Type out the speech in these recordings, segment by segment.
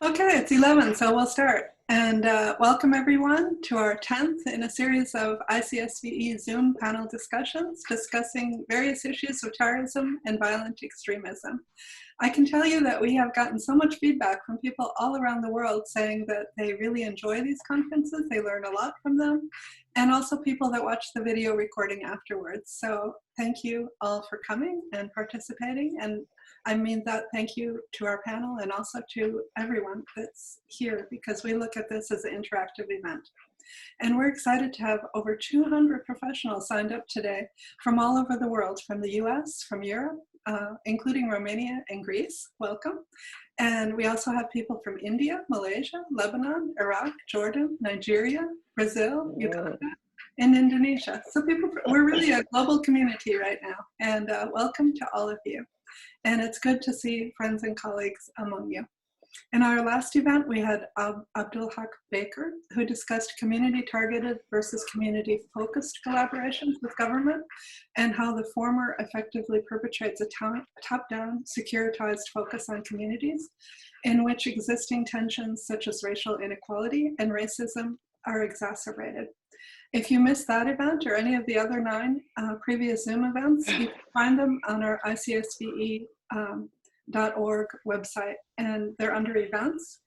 Okay, it's 11, so we'll start. And welcome everyone to our 10th in a series of ICSVE Zoom panel discussions discussing various issues of terrorism and violent extremism. I can tell you that we have gotten so much feedback from people all around the world saying that they really enjoy these conferences, they learn a lot from them, and also people that watch the video recording afterwards. So thank you all for coming and participating, and I mean that thank you to our panel and also to everyone that's here, because we look at this as an interactive event. And we're excited to have over 200 professionals signed up today from all over the world, from the US, from Europe, including Romania and Greece. Welcome. And we also have people from India, Malaysia, Lebanon, Iraq, Jordan, Nigeria, Brazil, Uganda, and Indonesia. So we're really a global community right now. And welcome to all of you. And it's good to see friends and colleagues among you. In our last event, we had Abdul Haq Baker, who discussed community-targeted versus community-focused collaborations with government, and how the former effectively perpetrates a top-down, securitized focus on communities, in which existing tensions such as racial inequality and racism are exacerbated. If you missed that event or any of the other 9 previous Zoom events, you can find them on our ICSVE.org website, and they're under events.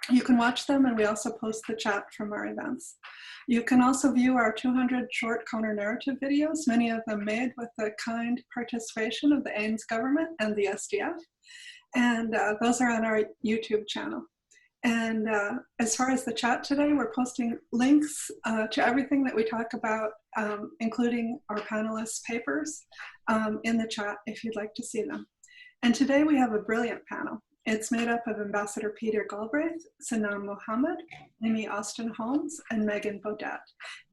You can watch them, and we also post the chat from our events. You can also view our 200 short counter-narrative videos, many of them made with the kind participation of the AIMS government and the SDF, and those are on our YouTube channel. And as far as the chat today, we're posting links to everything that we talk about, including our panelists' papers, in the chat if you'd like to see them. And today we have a brilliant panel. It's made up of Ambassador Peter Galbraith, Sanam Mohammed, Amy Austin Holmes, and Megan Beaudet.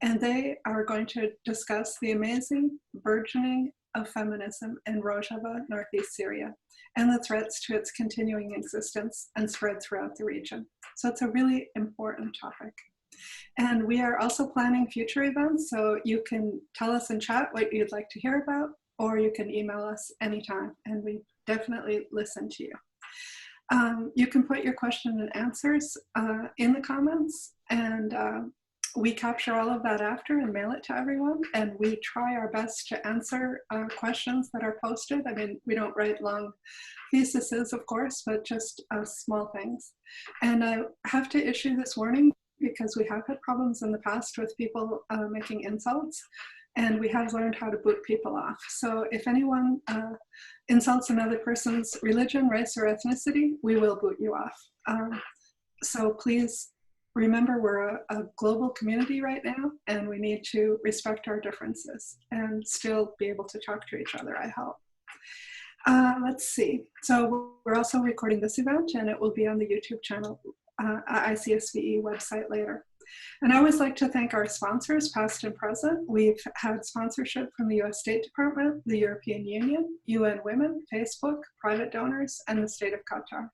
And they are going to discuss the amazing burgeoning of feminism in Rojava, Northeast Syria, and the threats to its continuing existence and spread throughout the region. So it's a really important topic. And we are also planning future events, so you can tell us in chat what you'd like to hear about, or you can email us anytime, and we definitely listen to you. You can put your question and answers in the comments, and we capture all of that after and mail it to everyone, and we try our best to answer questions that are posted. I mean, we don't write long theses, of course, but just small things. And I have to issue this warning because we have had problems in the past with people making insults, and we have learned how to boot people off. So if anyone insults another person's religion, race, or ethnicity, we will boot you off. So please remember, we're a global community right now, and we need to respect our differences and still be able to talk to each other, I hope. Let's see. So we're also recording this event, and it will be on the YouTube channel, ICSVE website later. And I always like to thank our sponsors, past and present. We've had sponsorship from the US State Department, the European Union, UN Women, Facebook, private donors, and the state of Qatar.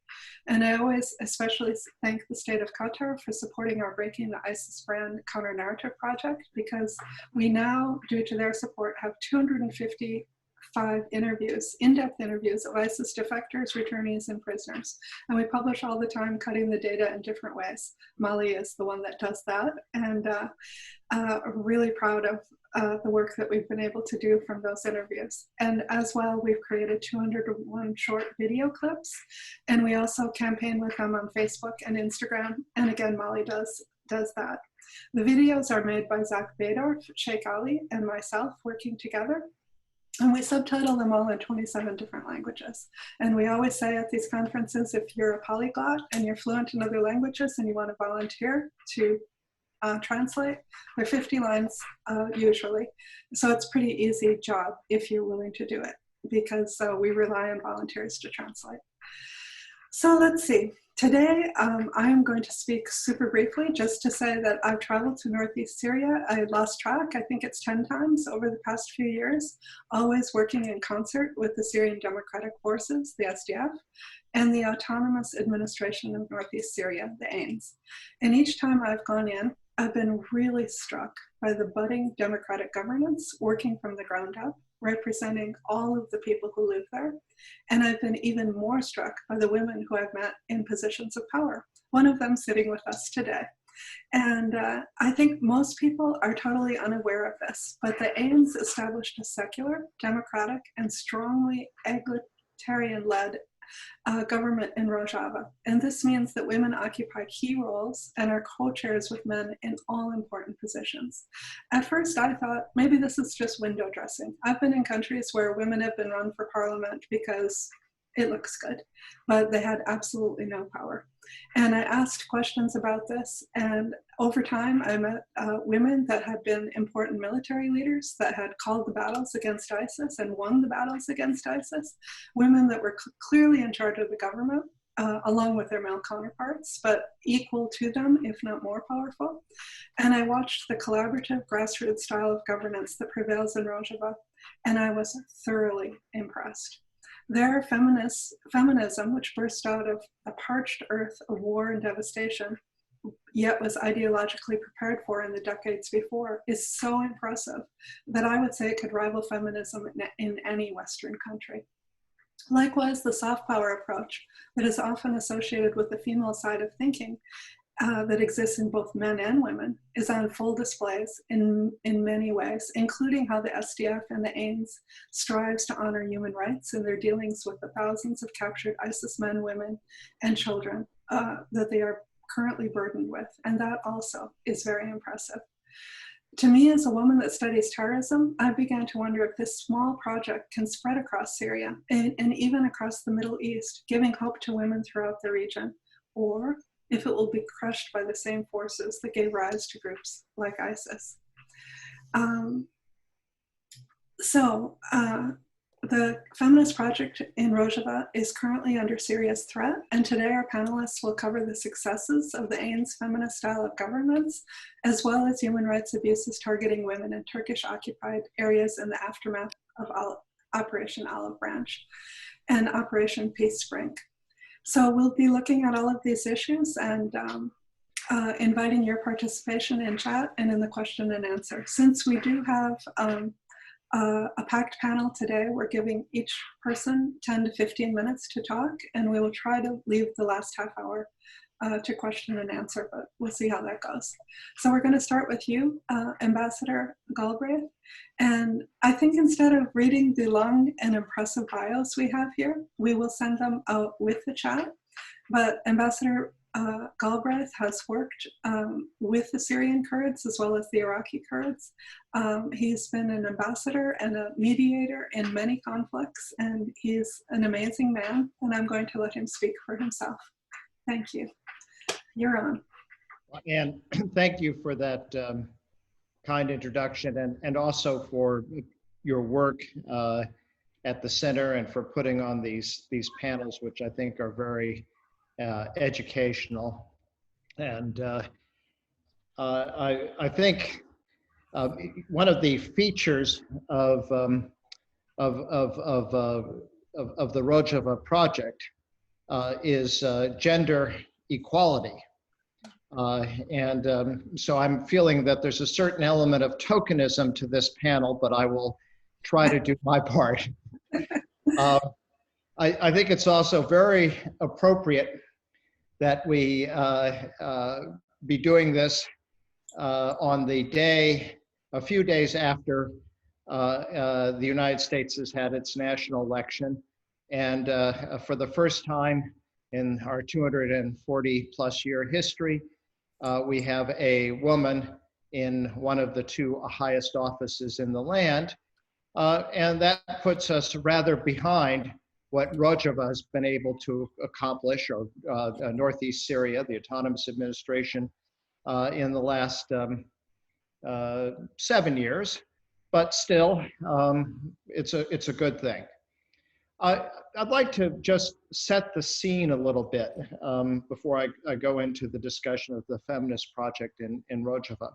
And I always especially thank the state of Qatar for supporting our Breaking the ISIS Brand counter-narrative project, because we now, due to their support, have 255 interviews, in-depth interviews of ISIS defectors, returnees, and prisoners. And we publish all the time, cutting the data in different ways. Molly is the one that does that, and really proud of the work that we've been able to do from those interviews. And as well, we've created 201 short video clips, and we also campaign with them on Facebook and Instagram. And again, Molly does that. The videos are made by Zach Badorf, Sheikh Ali, and myself working together. And we subtitle them all in 27 different languages. And we always say at these conferences, if you're a polyglot and you're fluent in other languages and you want to volunteer to translate, they're 50 lines usually. So it's a pretty easy job if you're willing to do it, because we rely on volunteers to translate. So let's see. Today, I am going to speak super briefly just to say that I've traveled to Northeast Syria. I lost track, I think it's 10 times over the past few years, always working in concert with the Syrian Democratic Forces, the SDF, and the Autonomous Administration of Northeast Syria, the AIMS. And each time I've gone in, I've been really struck by the budding democratic governance working from the ground up, representing all of the people who live there. And I've been even more struck by the women who I've met in positions of power, one of them sitting with us today. And I think most people are totally unaware of this, but the Ains established a secular, democratic, and strongly egalitarian-led government in Rojava. And this means that women occupy key roles and are co-chairs with men in all important positions. At first, I thought maybe this is just window dressing. I've been in countries where women have been run for parliament because it looks good, but they had absolutely no power. And I asked questions about this, and over time I met women that had been important military leaders that had called the battles against ISIS and won the battles against ISIS, women that were clearly in charge of the government, along with their male counterparts, but equal to them, if not more powerful. And I watched the collaborative grassroots style of governance that prevails in Rojava, and I was thoroughly impressed. Their feminism, which burst out of a parched earth of war and devastation, yet was ideologically prepared for in the decades before, is so impressive that I would say it could rival feminism in any Western country. Likewise, the soft power approach that is often associated with the female side of thinking that exists in both men and women is on full displays in many ways, including how the SDF and the Ains strives to honor human rights in their dealings with the thousands of captured ISIS men, women, and children that they are currently burdened with. And that also is very impressive. To me, as a woman that studies terrorism, I began to wonder if this small project can spread across Syria and even across the Middle East, giving hope to women throughout the region, or if it will be crushed by the same forces that gave rise to groups like ISIS. The Feminist project in Rojava is currently under serious threat, and today our panelists will cover the successes of the Ains feminist style of governance, as well as human rights abuses targeting women in Turkish-occupied areas in the aftermath of Operation Olive Branch and Operation Peace Spring. So we'll be looking at all of these issues and inviting your participation in chat and in the question and answer. Since we do have a packed panel today, we're giving each person 10 to 15 minutes to talk, and we will try to leave the last half hour to question and answer, but we'll see how that goes. So we're going to start with you, Ambassador Galbraith. And I think instead of reading the long and impressive bios we have here, we will send them out with the chat. But Ambassador Galbraith has worked with the Syrian Kurds as well as the Iraqi Kurds. He's been an ambassador and a mediator in many conflicts, and he's an amazing man, and I'm going to let him speak for himself. Thank you. You're on. And thank you for that kind introduction, and also for your work at the center and for putting on these panels, which I think are very educational. And I think one of the features of the Rojava project is gender equality. So I'm feeling that there's a certain element of tokenism to this panel, but I will try to do my part. I think it's also very appropriate that we be doing this on the day, a few days after the United States has had its national election. And for the first time in our 240 plus year history, we have a woman in one of the two highest offices in the land. And that puts us rather behind what Rojava has been able to accomplish, or Northeast Syria, the autonomous administration, in the last 7 years. But still, it's a good thing. I'd like to just set the scene a little bit before I go into the discussion of the feminist project in Rojava,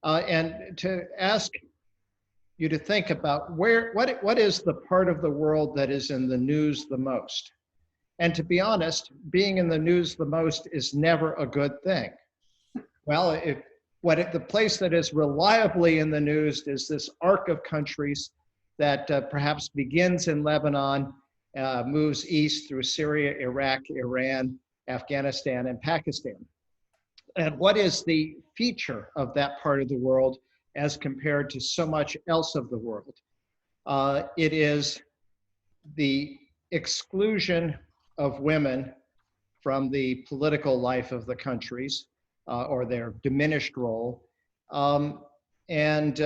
and to ask you to think about what is the part of the world that is in the news the most. And to be honest, being in the news the most is never a good thing. Well, the place that is reliably in the news is this arc of countries that perhaps begins in Lebanon, moves east through Syria, Iraq, Iran, Afghanistan, and Pakistan. And what is the feature of that part of the world as compared to so much else of the world? It is the exclusion of women from the political life of the countries, or their diminished role, and in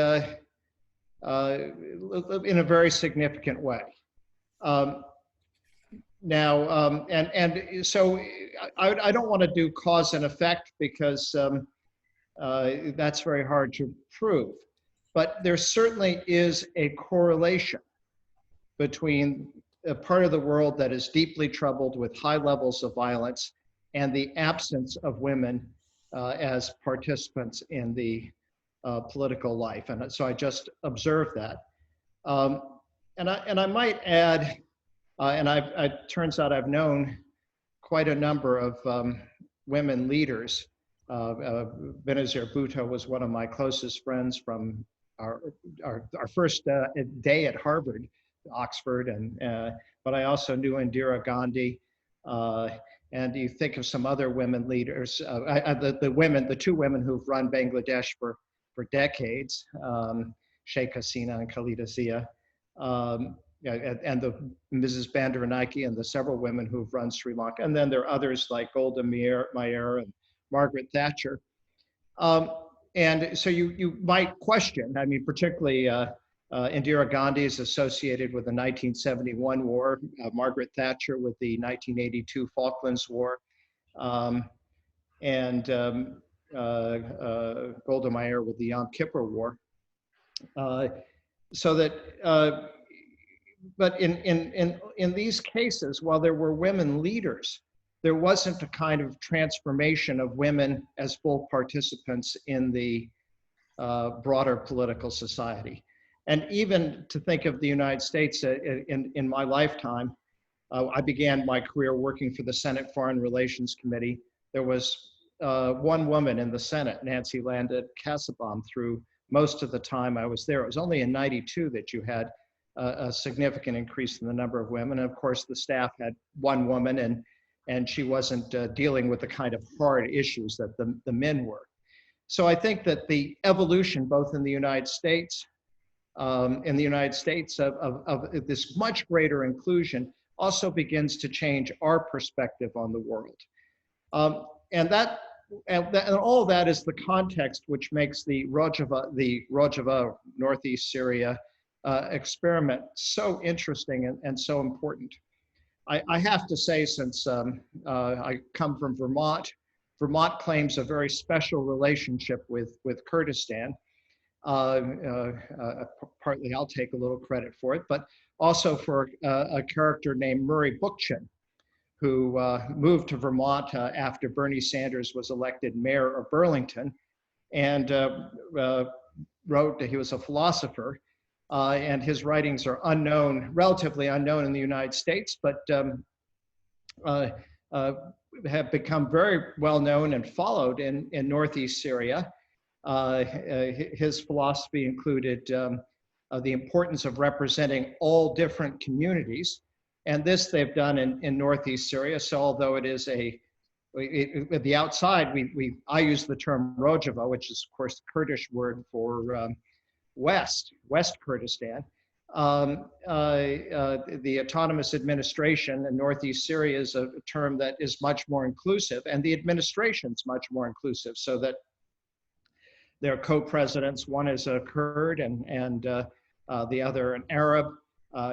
a very significant way. So I don't want to do cause and effect, because that's very hard to prove. But there certainly is a correlation between a part of the world that is deeply troubled with high levels of violence and the absence of women as participants in the political life. And so I just observed that. And I might add, it turns out I've known quite a number of women leaders. Benazir Bhutto was one of my closest friends from our first day at Harvard, Oxford, but I also knew Indira Gandhi, and you think of some other women leaders, the two women who've run Bangladesh for decades, Sheikh Hasina and Khalida Zia, and the Mrs. Bandaranaike, and the several women who've run Sri Lanka, and then there are others like Golda Meir and Margaret Thatcher. And so you might question, I mean, particularly Indira Gandhi is associated with the 1971 war, Margaret Thatcher with the 1982 Falklands War, and Golda Meir with the Yom Kippur War. But in these cases, while there were women leaders, there wasn't a kind of transformation of women as full participants in the broader political society. And even to think of the United States in my lifetime, I began my career working for the Senate Foreign Relations Committee. There was one woman in the Senate, Nancy Landon Kassebaum, through most of the time I was there. It was only in '92 that you had a significant increase in the number of women. And of course, the staff had one woman, and she wasn't dealing with the kind of hard issues that the men were. So I think that the evolution, both in the United States, of this much greater inclusion, also begins to change our perspective on the world. And all of that is the context which makes the Rojava, Northeast Syria experiment so interesting and so important. I have to say, since I come from Vermont, Vermont claims a very special relationship with Kurdistan. Partly I'll take a little credit for it, but also for a character named Murray Bookchin, who moved to Vermont after Bernie Sanders was elected mayor of Burlington, and wrote, he was a philosopher, and his writings are relatively unknown in the United States, but have become very well known and followed in Northeast Syria. His philosophy included the importance of representing all different communities. And this they've done in Northeast Syria. So although it is at the outside, I use the term Rojava, which is of course the Kurdish word for West Kurdistan. The autonomous administration in Northeast Syria is a term that is much more inclusive, and the administration's much more inclusive, so that their co-presidents, one is a Kurd and the other an Arab.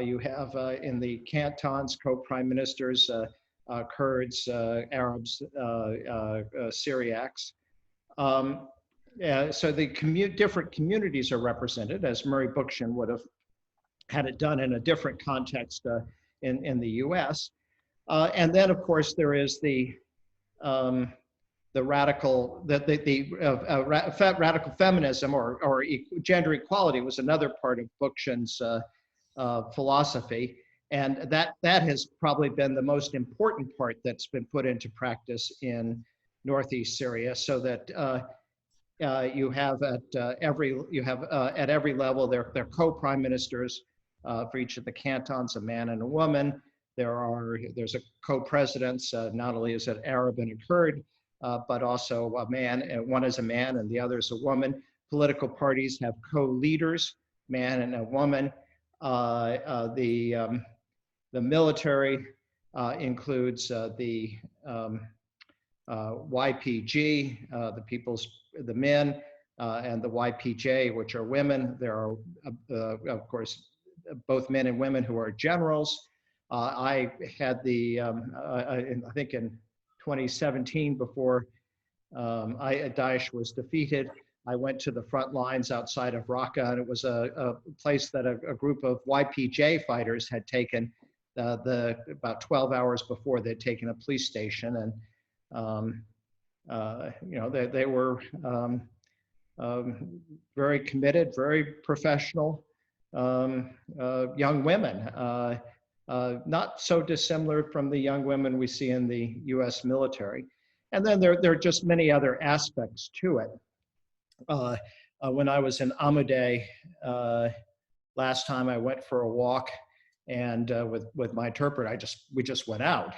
You have in the cantons co-prime ministers, Kurds, Arabs, Syriacs. So the different communities are represented, as Murray Bookchin would have had it done in a different context in the US. And then, of course, there is the radical, radical feminism or gender equality was another part of Bookchin's philosophy. And that has probably been the most important part that's been put into practice in Northeast Syria, so that you have at every level their co-prime ministers for each of the cantons, a man and a woman. There's a co-presidents, not only is it Arab and a Kurd, but also a man, and one is a man and the other is a woman. Political parties have co-leaders, man and a woman. The military includes the YPG, the men, and the YPJ, which are women. There are, of course, both men and women who are generals. I had I think in 2017, before Daesh was defeated, I went to the front lines outside of Raqqa, and it was a place that a group of YPJ fighters had taken about 12 hours before they'd taken a police station. And they were very committed, very professional young women, not so dissimilar from the young women we see in the US military. And then there are just many other aspects to it. When I was in Amuday last time, I went for a walk, and with my interpreter, we just went out,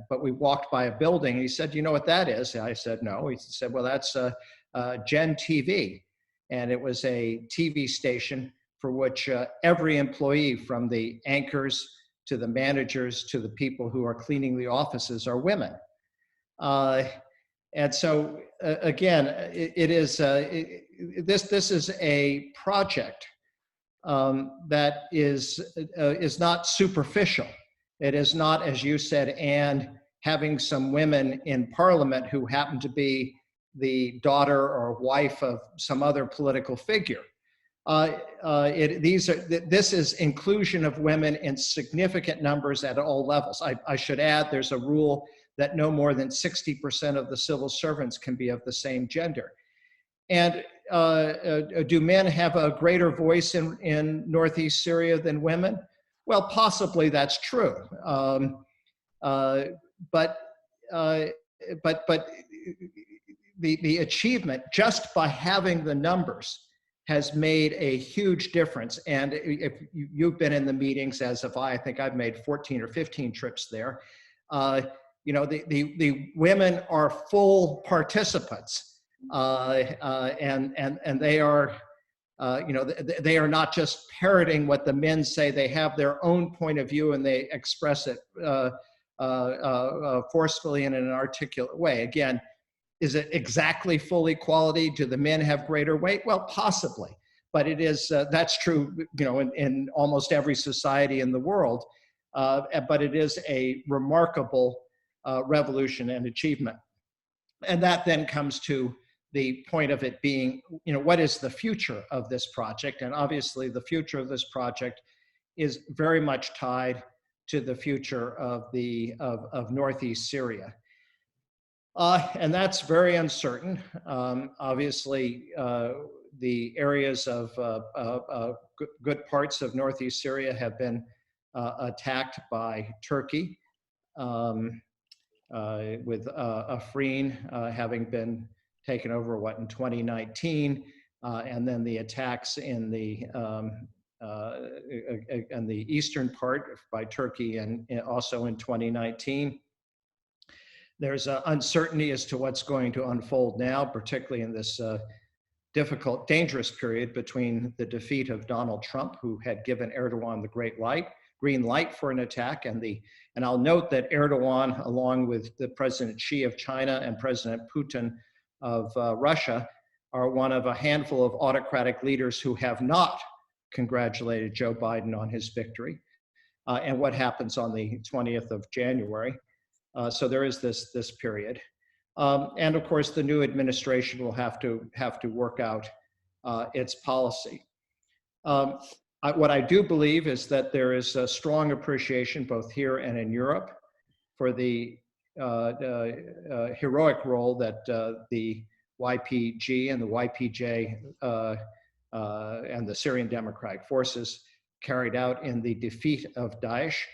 but we walked by a building. He said, "You know what that is?" I said, "No." He said, "Well, that's Gen TV," and it was a TV station for which every employee, from the anchors to the managers to the people who are cleaning the offices, are women. And so again, this is a project that is not superficial. It is not, as you said, and having some women in parliament who happen to be the daughter or wife of some other political figure. This is inclusion of women in significant numbers at all levels. I should add, there's a rule that no more than 60% of the civil servants can be of the same gender. And do men have a greater voice in Northeast Syria than women? Well, possibly that's true. But the achievement just by having the numbers has made a huge difference. And if you've been in the meetings, as have I think I've made 14 or 15 trips there. The women are full participants, and they are, they are not just parroting what the men say. They have their own point of view, and they express it forcefully and in an articulate way. Again, is it exactly full equality? Do the men have greater weight? Well, possibly, but it is that's true, in almost every society in the world. But it is a remarkable revolution and achievement. And that then comes to the point of it being, what is the future of this project? And obviously the future of this project is very much tied to the future of Northeast Syria. And that's very uncertain. Obviously, the areas of good parts of Northeast Syria have been attacked by Turkey, with Afrin having been taken over, in 2019, and then the attacks in the eastern part by Turkey, and also in 2019. There's uncertainty as to what's going to unfold now, particularly in this difficult, dangerous period between the defeat of Donald Trump, who had given Erdogan the green light for an attack, and I'll note that Erdogan, along with the President Xi of China and President Putin of Russia, are one of a handful of autocratic leaders who have not congratulated Joe Biden on his victory, and what happens on the 20th of January. So there is this period. And of course, the new administration will have to work out its policy. What I do believe is that there is a strong appreciation both here and in Europe for the heroic role that the YPG and the YPJ and the Syrian Democratic Forces carried out in the defeat of Daesh,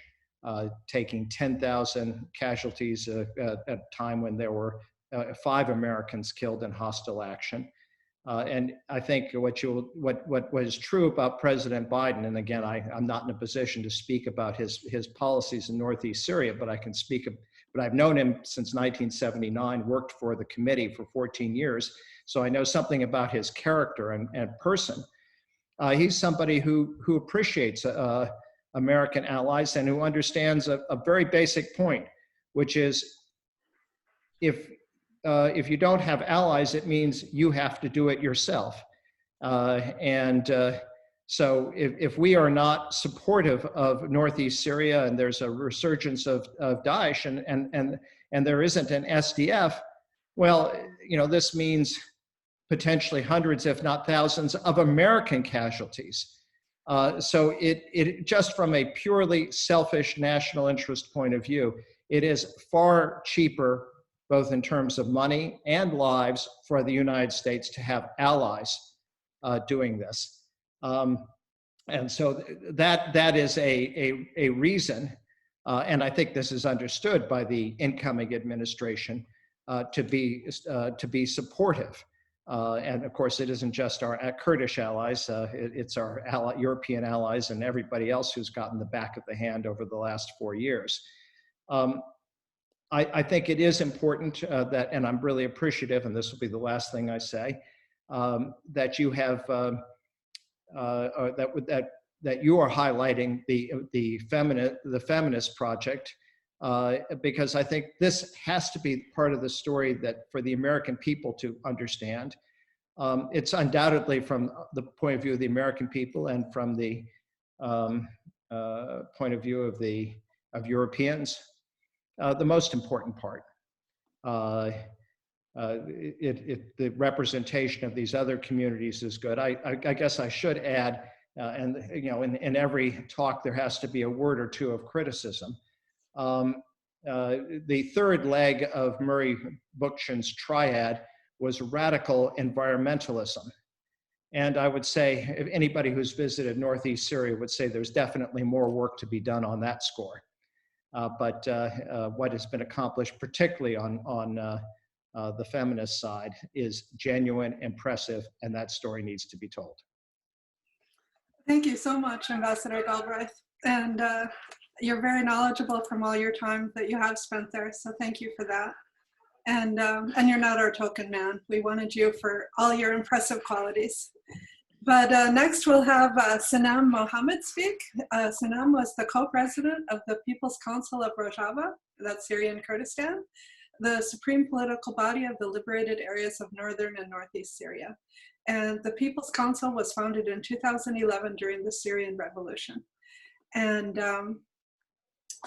taking 10,000 casualties at a time when there were 5 Americans killed in hostile action. And I think what was true about President Biden, and again, I'm not in a position to speak about his policies in Northeast Syria, but I can speak, but I've known him since 1979, worked for the committee for 14 years, so I know something about his character and person. He's somebody who appreciates American allies and who understands a very basic point, which is if you don't have allies, it means you have to do it yourself. So if we are not supportive of Northeast Syria and there's a resurgence of Daesh and there isn't an SDF, well, this means potentially hundreds, if not thousands, of American casualties. So it just from a purely selfish national interest point of view, it is far cheaper, both in terms of money and lives, for the United States to have allies doing this. And so that is a reason, and I think this is understood by the incoming administration, to be supportive. And of course, it isn't just our Kurdish allies, it's our European allies and everybody else who's gotten the back of the hand over the last 4 years. I think it is important that, and I'm really appreciative, and this will be the last thing I say, that you have, that you are highlighting the Feminist project, because I think this has to be part of the story that for the American people to understand. It's undoubtedly from the point of view of the American people and from the point of view of Europeans, the most important part. The representation of these other communities is good. I guess I should add, and in every talk there has to be a word or two of criticism. The third leg of Murray Bookchin's triad was radical environmentalism. And I would say, if anybody who's visited Northeast Syria would say there's definitely more work to be done on that score. But what has been accomplished, particularly on the feminist side, is genuine, impressive, and that story needs to be told. Thank you so much, Ambassador Galbraith. And you're very knowledgeable from all your time that you have spent there, so thank you for that. And you're not our token man. We wanted you for all your impressive qualities. But next we'll have Sanam Mohammed speak. Sanam was the co-president of the People's Council of Rojava, that's Syrian Kurdistan, the supreme political body of the liberated areas of northern and northeast Syria. And the People's Council was founded in 2011 during the Syrian Revolution. And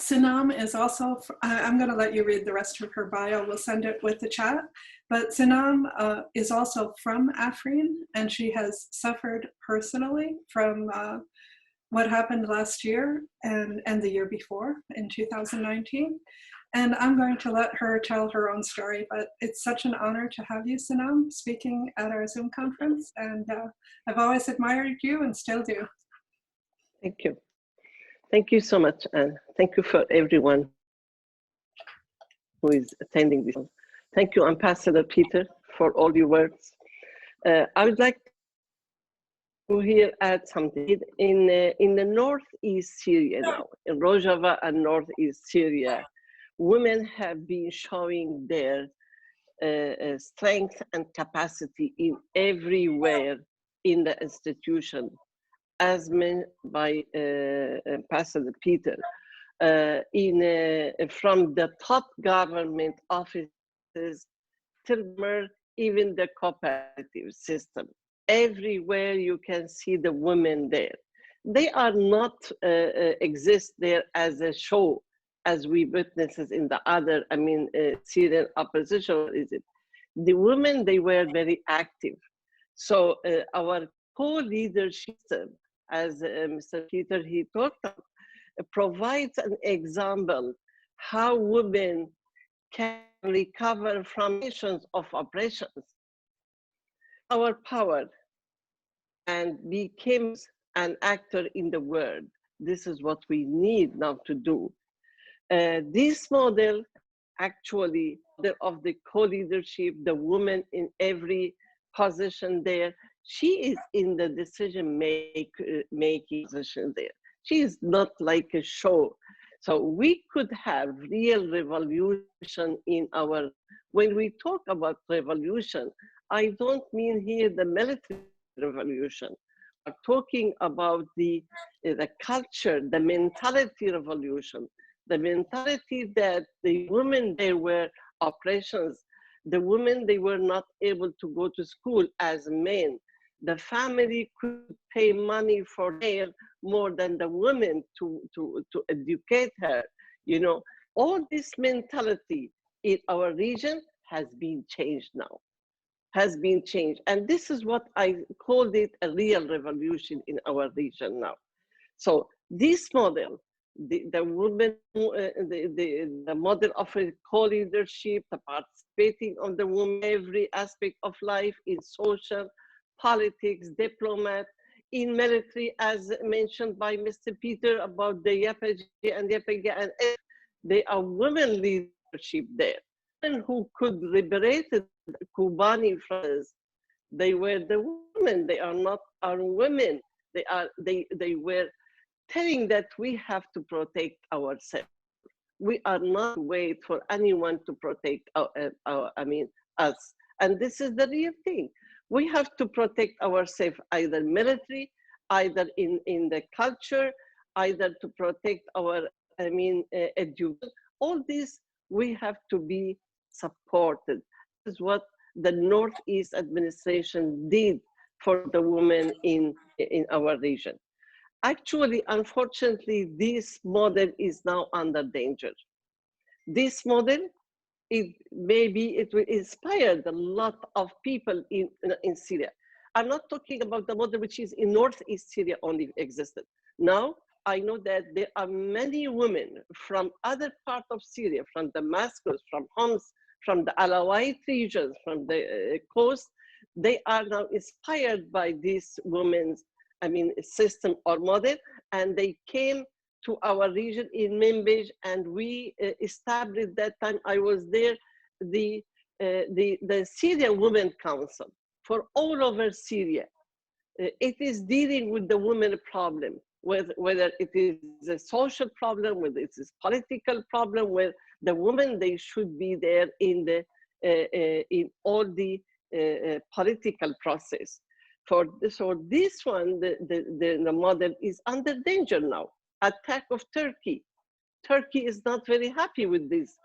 Sanam is also, I'm going to let you read the rest of her bio, we'll send it with the chat, but Sanam is also from Afrin, and she has suffered personally from what happened last year and the year before in 2019. And I'm going to let her tell her own story, but it's such an honor to have you, Sanam, speaking at our Zoom conference, and I've always admired you and still do. Thank you. Thank you so much, and thank you for everyone who is attending this. Thank you, Ambassador Peter, for all your words. I would like to here add something. In the northeast Syria now, in Rojava and northeast Syria, women have been showing their strength and capacity in everywhere in the institution, as meant by Ambassador Peter, from the top government offices to even the cooperative system. Everywhere you can see the women there. They are not exist there as a show, as we witnesses in the other, Syrian opposition. The women, they were very active. So our co-leadership, as Mr. Peter, he talked about, provides an example how women can recover from nations of oppressions. Our power and became an actor in the world. This is what we need now to do. This model, actually, of the co-leadership, the woman in every position there. She is in the decision making position there. She is not like a show. So we could have real revolution in our, when we talk about revolution, I don't mean here the military revolution. I'm talking about the culture, the mentality revolution, the mentality that the women, they were oppressions. The women, they were not able to go to school as men. The family could pay money for her more than the women to educate her. You know, all this mentality in our region has been changed now, has been changed. And this is what I called it a real revolution in our region now. So this model, the woman, the model of a co-leadership, the participating of the woman, every aspect of life in social, politics, diplomat, in military, as mentioned by Mr. Peter about the YPG and YPG, and they are women leadership there. Women who could liberate the Kobani from us, they were the women, they are not our women. They were telling that we have to protect ourselves. We are not wait for anyone to protect us. And this is the real thing. We have to protect ourselves, either military, either in the culture, either to protect our, education. All this, we have to be supported. This is what the Northeast administration did for the women in our region. Actually, unfortunately, this model is now under danger. This model, it will inspire a lot of people in Syria. I'm not talking about the model which is in Northeast Syria only existed. Now, I know that there are many women from other parts of Syria, from Damascus, from Homs, from the Alawite regions, from the coast. They are now inspired by this women's, system or model, and they came to our region in Manbij, and we established that time I was there, the Syrian Women Council for all over Syria. It is dealing with the women problem, whether it is a social problem, whether it is political problem, where the women, they should be there in the in all the political process. So this one, the model is under danger now. Attack of Turkey. Turkey is not very happy with this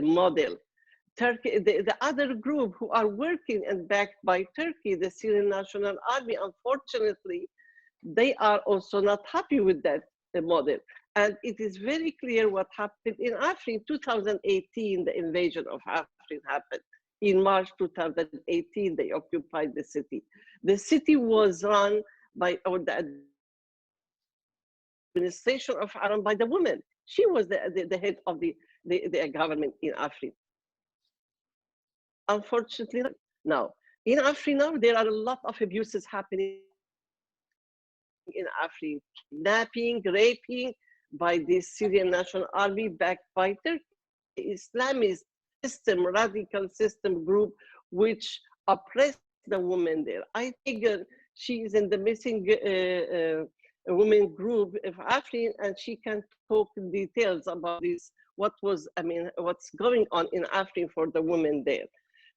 model. Turkey, the other group who are working and backed by Turkey, the Syrian National Army, unfortunately, they are also not happy with that model. And it is very clear what happened in Afrin. 2018, the invasion of Afrin happened. In March 2018, they occupied the city. The city was run by, or the administration of Aram by the woman. She was the head of the government in Afrin. Unfortunately, now, in Afrin now, there are a lot of abuses happening in Afrin, kidnapping, raping by the Syrian National Army backed by Turkey, Islamist system, radical system group, which oppressed the woman there. I think she is in the missing women group of Afrin, and she can talk in details about this, what's going on in Afrin for the women there.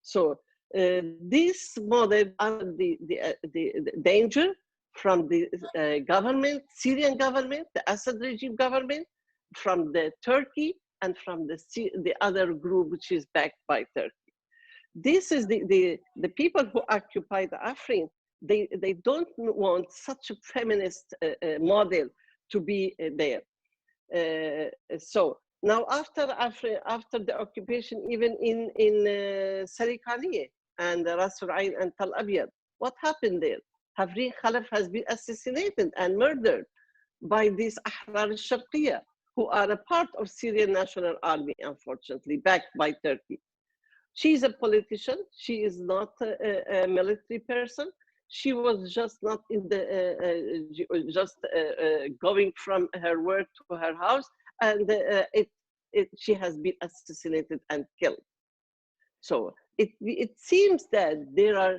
So this model under the danger from the government, Syrian government, the Assad regime government, from the Turkey, and from the other group which is backed by Turkey. This is the people who occupy the Afrin. They don't want such a feminist model to be there. So now after the occupation, even in Sarikaniye and Ras Al-Ain and Tal Abyad, what happened there? Hafrin Khalaf has been assassinated and murdered by these Ahrar al-Sharqiyya, who are a part of Syrian National Army, unfortunately, backed by Turkey. She's a politician. She is not a military person. She was just not in the, going from her work to her house, and she has been assassinated and killed. So it seems that there are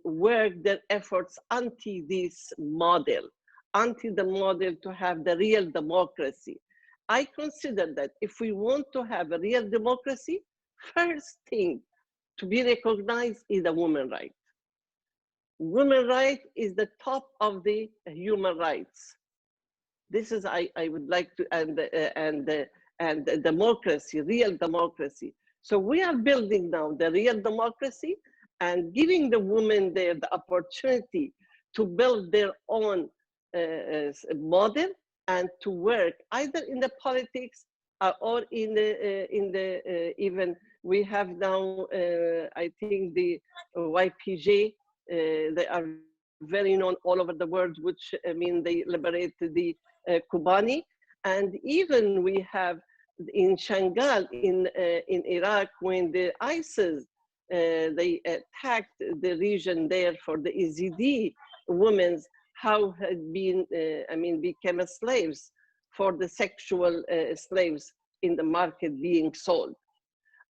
work their efforts anti this model, anti the model to have the real democracy. I consider that if we want to have a real democracy, first thing to be recognized is the woman right. Women right is the top of the human rights. This is I would like to and democracy, real democracy. So we are building now the real democracy and giving the women there the opportunity to build their own model and to work either in the politics or in the even we have now I think the YPJ, they are very known all over the world, which they liberated the Kobani, and even we have in Shangal in Iraq when the ISIS they attacked the region there for the Yazidi women, how had been became slaves for the sexual slaves in the market being sold.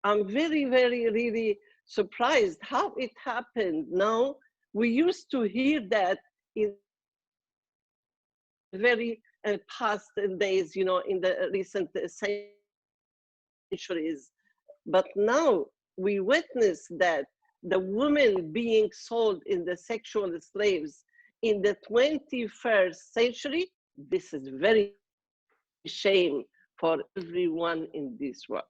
I'm very really surprised how it happened. Now we used to hear that in very past days, in the recent centuries. But now we witness that the women being sold in the sexual slaves in the 21st century, this is very shame for everyone in this world.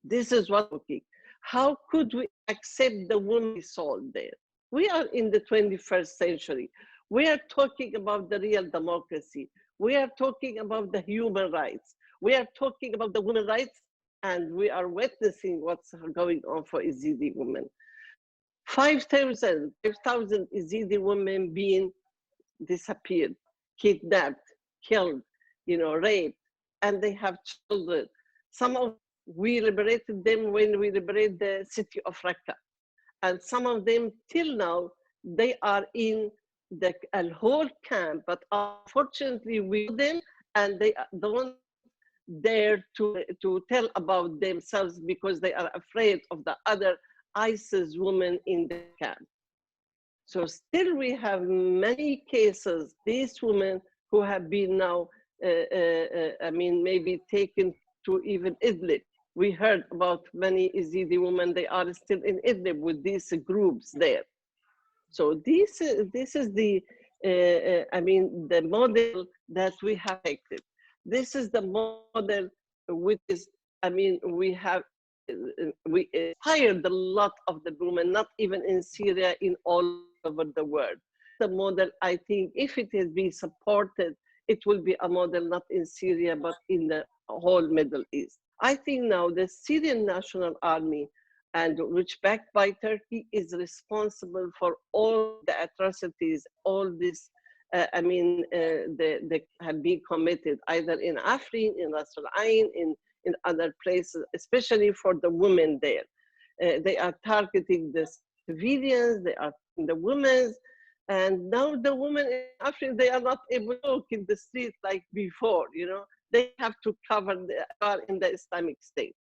This is what I'm talking. How could we accept the women sold there? We are in the 21st century. We are talking about the real democracy. We are talking about the human rights. We are talking about the women's rights, and we are witnessing what's going on for Yazidi women. 5,000 Yazidi women being disappeared, kidnapped, killed, raped, and they have children. Some of we liberated them when we liberated the city of Raqqa. And some of them till now, they are in the whole camp, but unfortunately we them and they don't dare to tell about themselves because they are afraid of the other ISIS women in the camp. So still we have many cases, these women who have been now, maybe taken to even Idlib. We heard about many Yazidi women, they are still in Idlib with these groups there. So this is the, the model that we have taken. This is the model which is, we inspired a lot of the women, not even in Syria, in all over the world. The model, I think, if it is being supported, it will be a model not in Syria, but in the whole Middle East. I think now the Syrian National Army, and which backed by Turkey, is responsible for all the atrocities, all this, they have been committed either in Afrin, in Ras Al Ain, in other places, especially for the women there. They are targeting the civilians, they are the women, and now the women in Africa, they are not able to walk in the street like before, They have to cover in the Islamic State.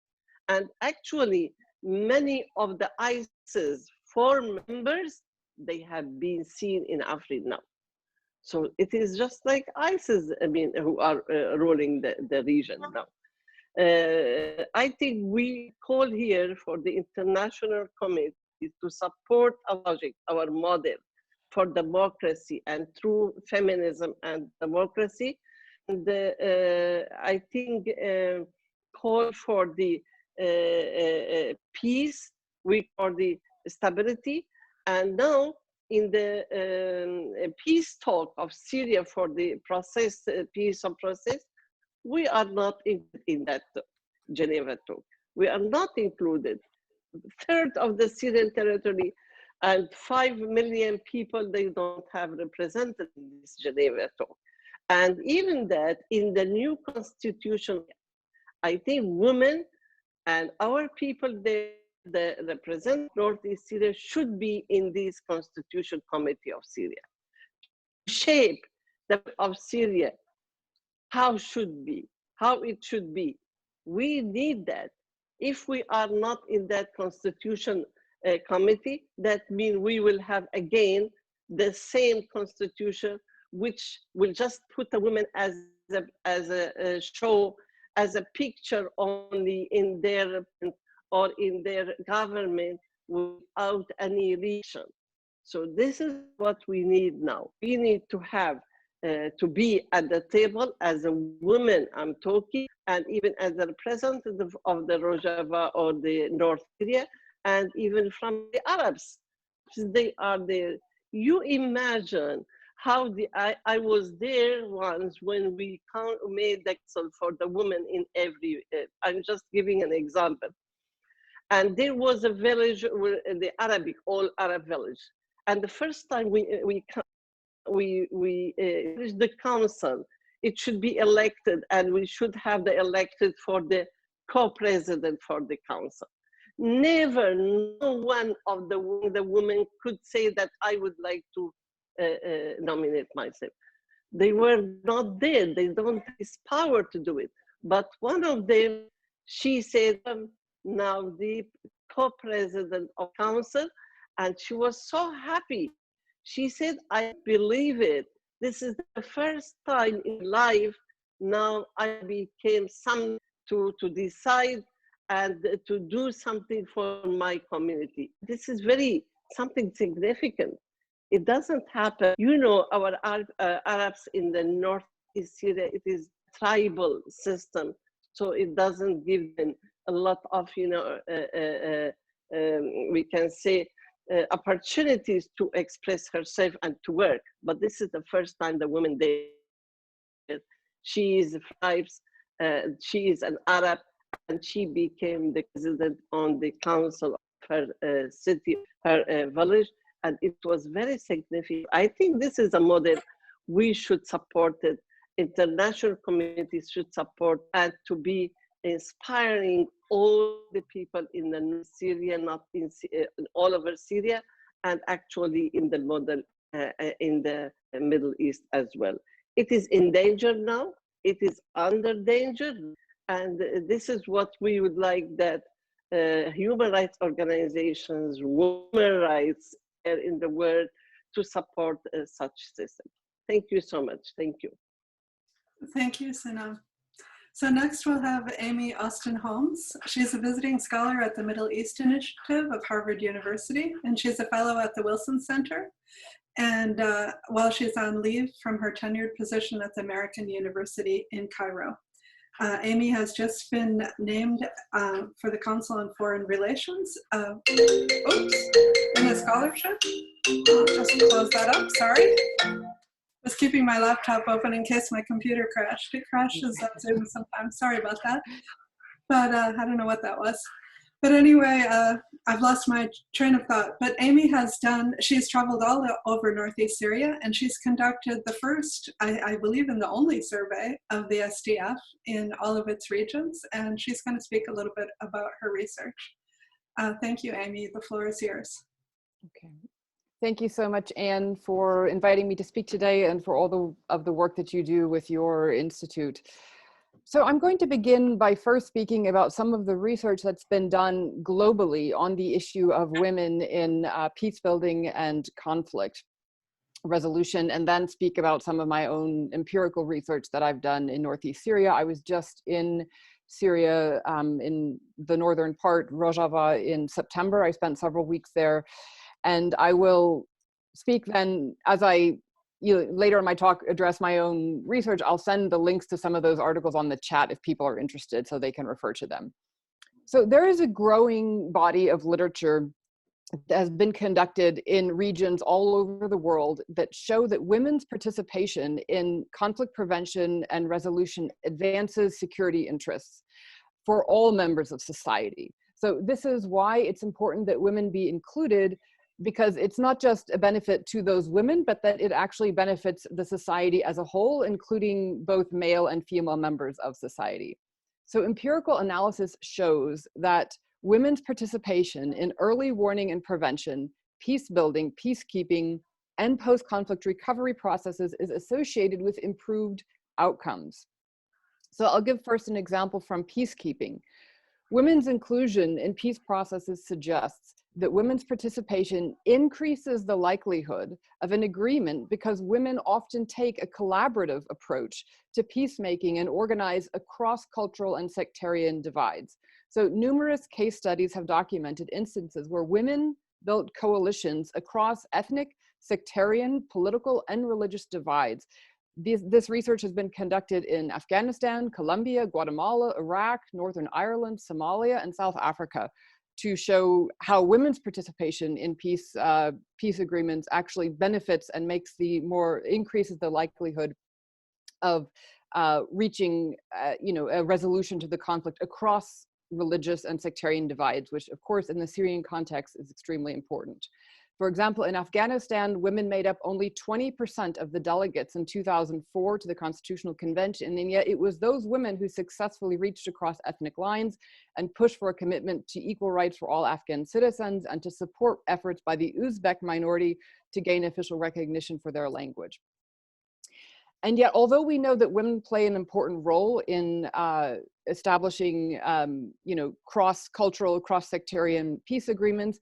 And actually, many of the ISIS former members, they have been seen in Africa now. So it is just like ISIS, who are ruling the region now. I think we call here for the international committee to support our logic, our model for democracy and true feminism and democracy. And I think call for the peace, we call the stability, and now in the peace talk of Syria for the process, peace and process, we are not in that Geneva talk. We are not included. A third of the Syrian territory and 5 million people, they don't have represented in this Geneva talk. And even that, in the new constitution, I think women and our people there, the represent Northeast Syria, should be in this Constitution Committee of Syria. Shape the of Syria, how it should be. We need that. If we are not in that constitution, committee, that means we will have again the same constitution, which will just put a woman as a show, as a picture only in their or in their government without any reason. So this is what we need now. We need to have to be at the table as a woman, I'm talking, and even as a representative of the Rojava or the North Syria, and even from the Arabs. They are there. You imagine how I was there once when we made the council for the women in every, I'm just giving an example. And there was a village, the Arabic, all Arab village. And the first time we the council, it should be elected, and we should have the elected for the co-president for the council. Never, no one of the women could say that I would like to nominate myself. They were not there. They don't have this power to do it. But one of them, she said, now the co-president of council, and she was so happy. She said, I believe it. This is the first time in life now I became some to decide and to do something for my community. This is something significant. It doesn't happen. You know, our Arabs in the northeast Syria, it is tribal system. So it doesn't give them a lot of, you know, we can say, opportunities to express herself and to work. But this is the first time the woman there. She is tribes, she is an Arab, and she became the president on the council of her city, her village, and it was very significant. I think this is a model we should support it. International communities should support, and to be inspiring all the people in the North Syria, not in all over Syria, and actually in the model in the Middle East as well. It is in danger now. It is under danger, and this is what we would like that human rights organizations, women rights in the world to support such system. Thank you so much. Thank you. Thank you, Sanam. So next we'll have Amy Austin Holmes. She's a visiting scholar at the Middle East Initiative of Harvard University, and she's a fellow at the Wilson Center. And while she's on leave from her tenured position at the American University in Cairo. Amy has just been named for the Council on Foreign Relations, in a scholarship. I'll just close that up, sorry. Was keeping my laptop open in case my computer crashed. It crashes on Zoom sometimes, sorry about that. But I don't know what that was. But anyway, I've lost my train of thought. But Amy she's traveled all over Northeast Syria, and she's conducted the first, I believe in the only survey of the SDF in all of its regions. And she's going to speak a little bit about her research. Thank you, Amy. The floor is yours. Okay. Thank you so much, Anne, for inviting me to speak today and for all of the work that you do with your institute. So I'm going to begin by first speaking about some of the research that's been done globally on the issue of women in peace building and conflict resolution, and then speak about some of my own empirical research that I've done in Northeast Syria. I was just in Syria in the northern part, Rojava, in September. I spent several weeks there. And I will speak then, as I later in my talk address my own research, I'll send the links to some of those articles on the chat if people are interested so they can refer to them. So there is a growing body of literature that has been conducted in regions all over the world that show that women's participation in conflict prevention and resolution advances security interests for all members of society. So this is why it's important that women be included, because it's not just a benefit to those women, but that it actually benefits the society as a whole, including both male and female members of society. So empirical analysis shows that women's participation in early warning and prevention, peace building, peacekeeping, and post-conflict recovery processes is associated with improved outcomes. So I'll give first an example from peacekeeping. Women's inclusion in peace processes suggests that women's participation increases the likelihood of an agreement because women often take a collaborative approach to peacemaking and organize across cultural and sectarian divides. So numerous case studies have documented instances where women built coalitions across ethnic, sectarian, political, and religious divides. This research has been conducted in Afghanistan, Colombia, Guatemala, Iraq, Northern Ireland, Somalia, and South Africa, to show how women's participation in peace agreements actually benefits and increases the likelihood of reaching a resolution to the conflict across religious and sectarian divides, which of course in the Syrian context is extremely important. For example, in Afghanistan, women made up only 20% of the delegates in 2004 to the Constitutional Convention, and yet it was those women who successfully reached across ethnic lines and pushed for a commitment to equal rights for all Afghan citizens and to support efforts by the Uzbek minority to gain official recognition for their language. And yet, although we know that women play an important role in establishing cross-cultural, cross-sectarian peace agreements,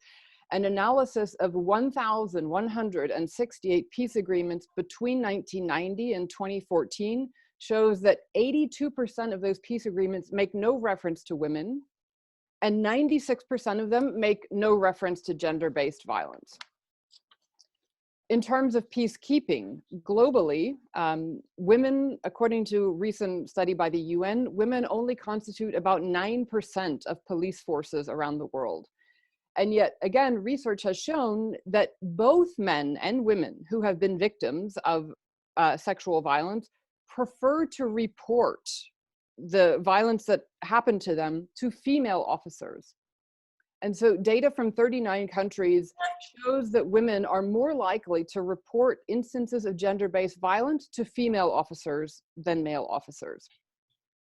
an analysis of 1,168 peace agreements between 1990 and 2014 shows that 82% of those peace agreements make no reference to women, and 96% of them make no reference to gender-based violence. In terms of peacekeeping, globally, women, according to a recent study by the UN, women only constitute about 9% of police forces around the world. And yet, again, research has shown that both men and women who have been victims of sexual violence prefer to report the violence that happened to them to female officers. And so data from 39 countries shows that women are more likely to report instances of gender-based violence to female officers than male officers.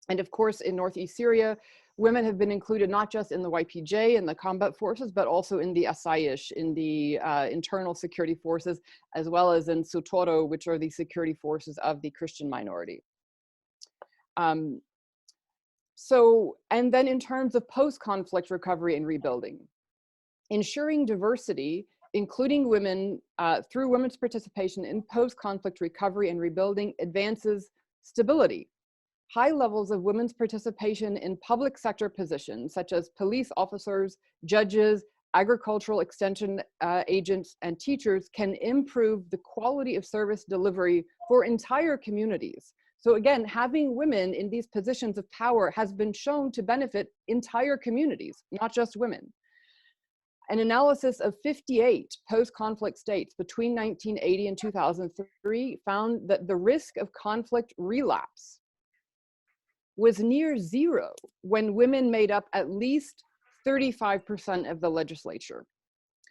And of course, in Northeast Syria, women have been included not just in the YPJ and the combat forces, but also in the Asayish, in the internal security forces, as well as in Sutoro, which are the security forces of the Christian minority. And then in terms of post-conflict recovery and rebuilding, ensuring diversity, including women through women's participation in post-conflict recovery and rebuilding, advances stability. High levels of women's participation in public sector positions, such as police officers, judges, agricultural extension agents, and teachers, can improve the quality of service delivery for entire communities. So again, having women in these positions of power has been shown to benefit entire communities, not just women. An analysis of 58 post-conflict states between 1980 and 2003 found that the risk of conflict relapse was near zero when women made up at least 35% of the legislature.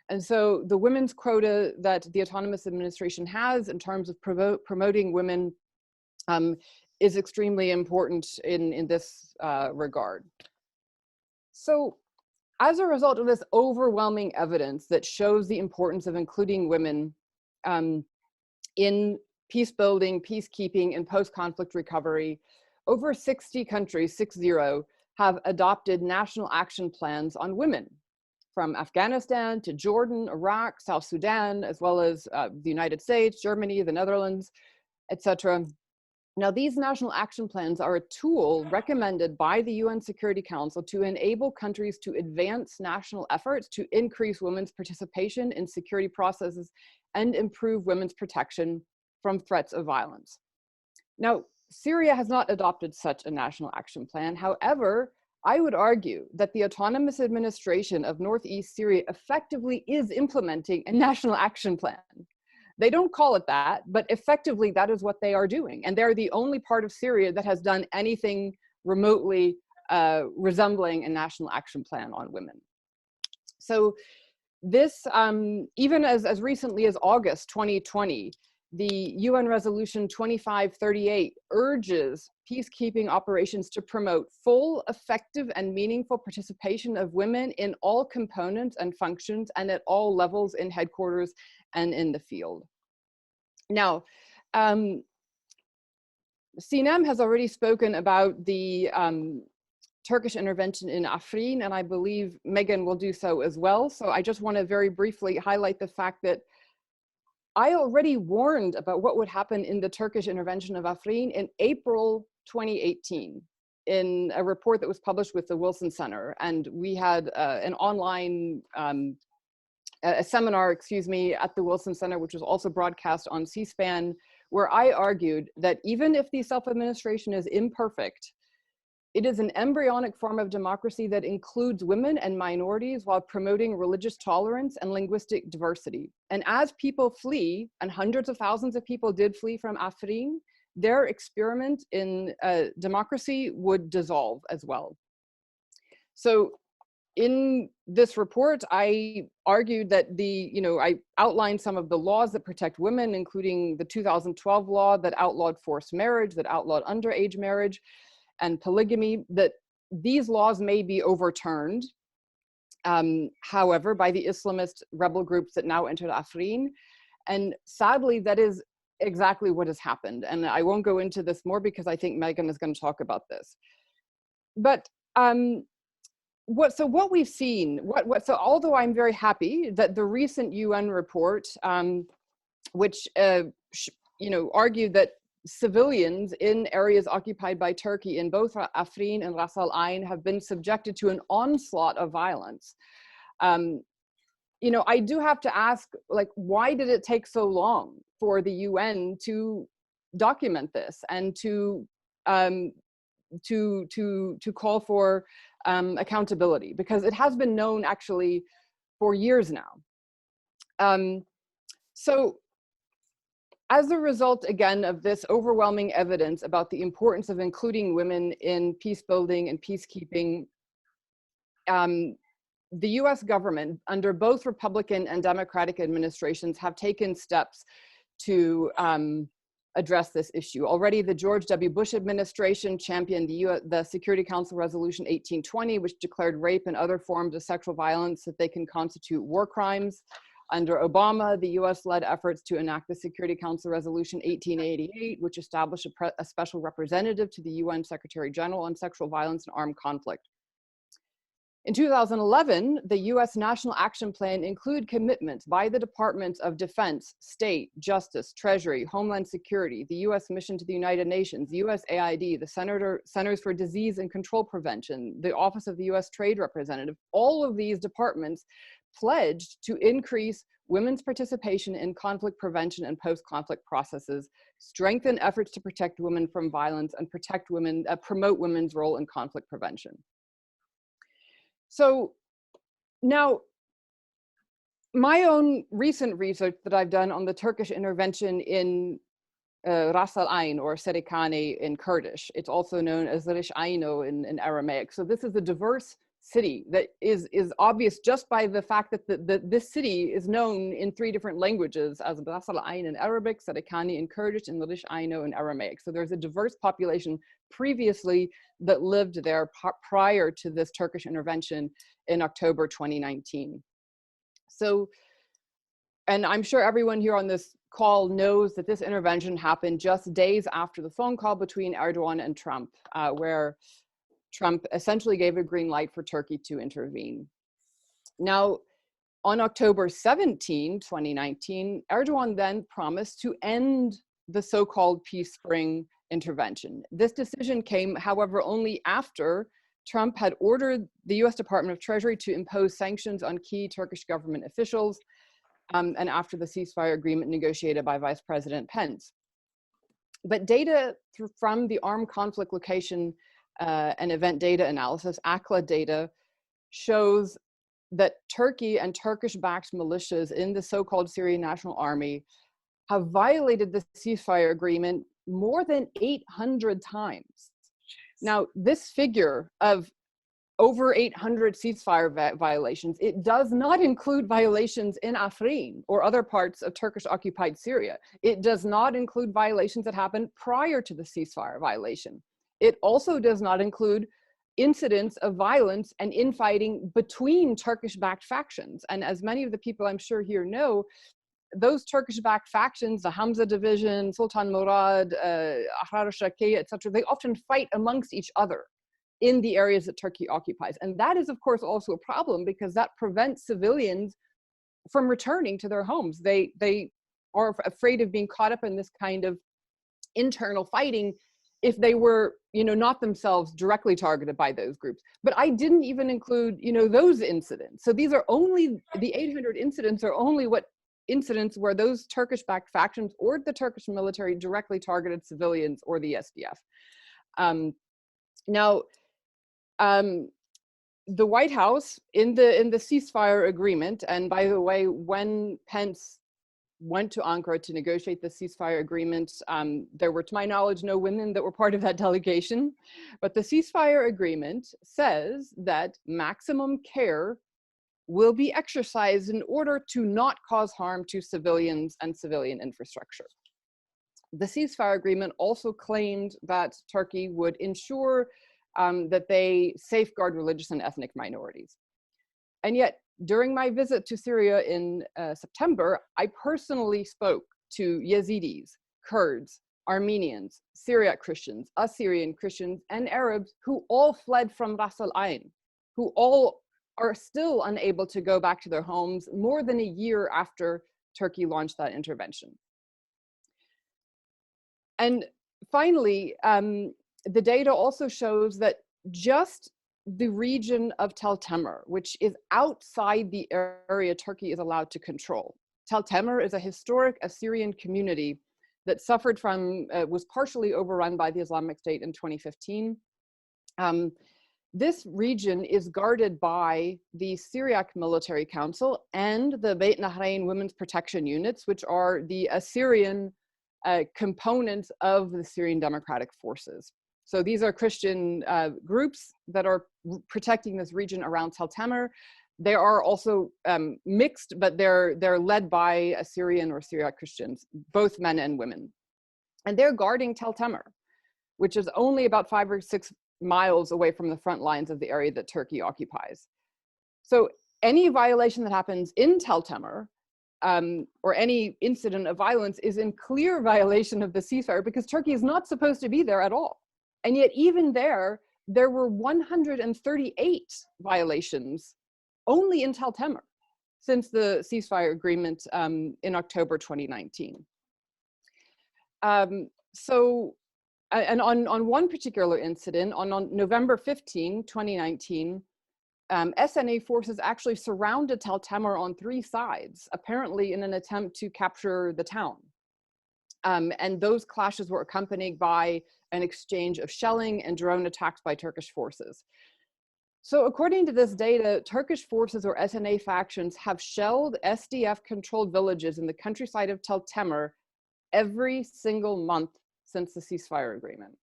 And so the women's quota that the Autonomous Administration has in terms of promoting women is extremely important in this regard. So as a result of this overwhelming evidence that shows the importance of including women in peace building, peacekeeping, and post-conflict recovery, over 60 countries, 60, have adopted national action plans on women, from Afghanistan to Jordan, Iraq, South Sudan, as well as the United States, Germany, the Netherlands, etc. Now, these national action plans are a tool recommended by the UN Security Council to enable countries to advance national efforts to increase women's participation in security processes and improve women's protection from threats of violence. Now, Syria has not adopted such a national action plan. However, I would argue that the Autonomous Administration of Northeast Syria effectively is implementing a national action plan. They don't call it that, but effectively that is what they are doing. And they're the only part of Syria that has done anything remotely resembling a national action plan on women. So this, even as recently as August 2020, the UN Resolution 2538 urges peacekeeping operations to promote full, effective, and meaningful participation of women in all components and functions and at all levels in headquarters and in the field. Now, Sinem has already spoken about the Turkish intervention in Afrin, and I believe Megan will do so as well. So I just want to very briefly highlight the fact that I already warned about what would happen in the Turkish intervention of Afrin in April 2018 in a report that was published with the Wilson Center. And we had an online, a seminar, excuse me, at the Wilson Center, which was also broadcast on C-SPAN, where I argued that even if the self-administration is imperfect, it is an embryonic form of democracy that includes women and minorities while promoting religious tolerance and linguistic diversity. And as people flee, and hundreds of thousands of people did flee from Afrin, their experiment in democracy would dissolve as well. So in this report, I argued that I outlined some of the laws that protect women, including the 2012 law that outlawed forced marriage, that outlawed underage marriage, and polygamy, that these laws may be overturned, however, by the Islamist rebel groups that now entered Afrin. And sadly, that is exactly what has happened. And I won't go into this more because I think Megan is going to talk about this. But what we've seen, so although I'm very happy that the recent UN report, which argued that civilians in areas occupied by Turkey in both Afrin and Ras Al Ain have been subjected to an onslaught of violence. I do have to ask, why did it take so long for the UN to document this and to call for accountability? Because it has been known actually for years now. So as a result, again, of this overwhelming evidence about the importance of including women in peace building and peacekeeping, the US government, under both Republican and Democratic administrations, have taken steps to address this issue. Already the George W. Bush administration championed the Security Council Resolution 1820, which declared rape and other forms of sexual violence that they can constitute war crimes. Under Obama, the US led efforts to enact the Security Council Resolution 1888, which established a special representative to the UN Secretary General on sexual violence and armed conflict. In 2011, the US National Action Plan included commitments by the Departments of Defense, State, Justice, Treasury, Homeland Security, the US Mission to the United Nations, USAID, the Centers for Disease and Control Prevention, the Office of the US Trade Representative. All of these departments pledged to increase women's participation in conflict prevention and post-conflict processes, strengthen efforts to protect women from violence, and promote women's role in conflict prevention. So now, my own recent research that I've done on the Turkish intervention in Ras Al Ain, or Serikane in Kurdish, it's also known as Rish Aino in Aramaic. So this is a diverse city that is obvious just by the fact that this city is known in 3 different languages, as Ras Al Ain in Arabic, Serikane in Kurdish, and Rish Aino in Aramaic. So there's a diverse population previously that lived there prior to this Turkish intervention in October 2019. So, and I'm sure everyone here on this call knows that this intervention happened just days after the phone call between Erdogan and Trump, where Trump essentially gave a green light for Turkey to intervene. Now, on October 17, 2019, Erdogan then promised to end the so-called Peace Spring intervention. This decision came, however, only after Trump had ordered the US Department of Treasury to impose sanctions on key Turkish government officials, and after the ceasefire agreement negotiated by Vice President Pence. But data from the Armed Conflict Location and Event Data Analysis, ACLA data, shows that Turkey and Turkish-backed militias in the so-called Syrian National Army have violated the ceasefire agreement more than 800 times. Now, this figure of over 800 ceasefire violations, it does not include violations in Afrin or other parts of Turkish-occupied Syria. It does not include violations that happened prior to the ceasefire violation. It also does not include incidents of violence and infighting between Turkish-backed factions. And as many of the people I'm sure here know, those Turkish-backed factions, the Hamza Division, Sultan Murad, Ahrar al-Shakiyya, etc., they often fight amongst each other in the areas that Turkey occupies. And that is, of course, also a problem because that prevents civilians from returning to their homes. They are afraid of being caught up in this kind of internal fighting if they were, not themselves directly targeted by those groups. But I didn't even include, those incidents. So these are only, the 800 incidents are only what incidents where those Turkish-backed factions or the Turkish military directly targeted civilians or the SDF. The White House in the ceasefire agreement, and by the way, when Pence went to Ankara to negotiate the ceasefire agreement, there were, to my knowledge, no women that were part of that delegation. But the ceasefire agreement says that maximum care will be exercised in order to not cause harm to civilians and civilian infrastructure. The ceasefire agreement also claimed that Turkey would ensure that they safeguard religious and ethnic minorities. And yet, during my visit to Syria in September, I personally spoke to Yazidis, Kurds, Armenians, Syriac Christians, Assyrian Christians, and Arabs who all fled from Ras Al Ain, who all are still unable to go back to their homes more than a year after Turkey launched that intervention. And finally, the data also shows that just the region of Tel Temer, which is outside the area Turkey is allowed to control. Tel Temer is a historic Assyrian community that suffered from, was partially overrun by the Islamic State in 2015. This region is guarded by the Syriac Military Council and the Beit Nahrain Women's Protection Units, which are the Assyrian components of the Syrian Democratic Forces. So these are Christian groups that are protecting this region around Tel Temer. They are also mixed, but they're led by Assyrian or Syriac Christians, both men and women. And they're guarding Tel Temer, which is only about 5 or 6 miles away from the front lines of the area that Turkey occupies. So any violation that happens in Tel Temer, or any incident of violence, is in clear violation of the ceasefire because Turkey is not supposed to be there at all. And yet even there were 138 violations only in Tel Temer since the ceasefire agreement in October 2019. And on one particular incident, on November 15, 2019, SNA forces actually surrounded Tel Temer on 3 sides, apparently in an attempt to capture the town. And those clashes were accompanied by an exchange of shelling and drone attacks by Turkish forces. So according to this data, Turkish forces or SNA factions have shelled SDF-controlled villages in the countryside of Tel Temer every single month since the ceasefire agreement.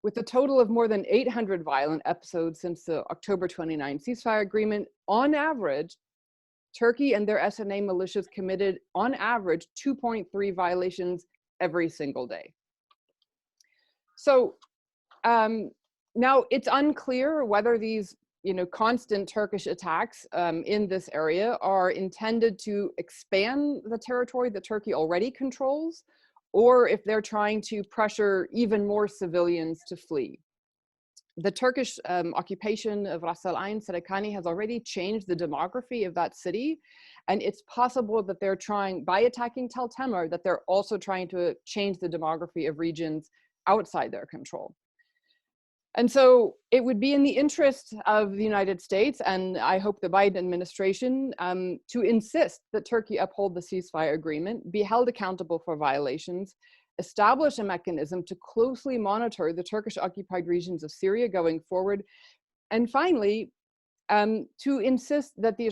With a total of more than 800 violent episodes since the October 29 ceasefire agreement, on average, Turkey and their SNA militias committed, on average, 2.3 violations every single day. So now it's unclear whether these constant Turkish attacks in this area are intended to expand the territory that Turkey already controls, or if they're trying to pressure even more civilians to flee. The Turkish occupation of Ras Al Ain, Serikani, has already changed the demography of that city. And it's possible that they're trying, by attacking Tel Temer, that they're also trying to change the demography of regions outside their control. And so it would be in the interest of the United States, and I hope the Biden administration, to insist that Turkey uphold the ceasefire agreement, be held accountable for violations, establish a mechanism to closely monitor the Turkish-occupied regions of Syria going forward, and finally, to insist that the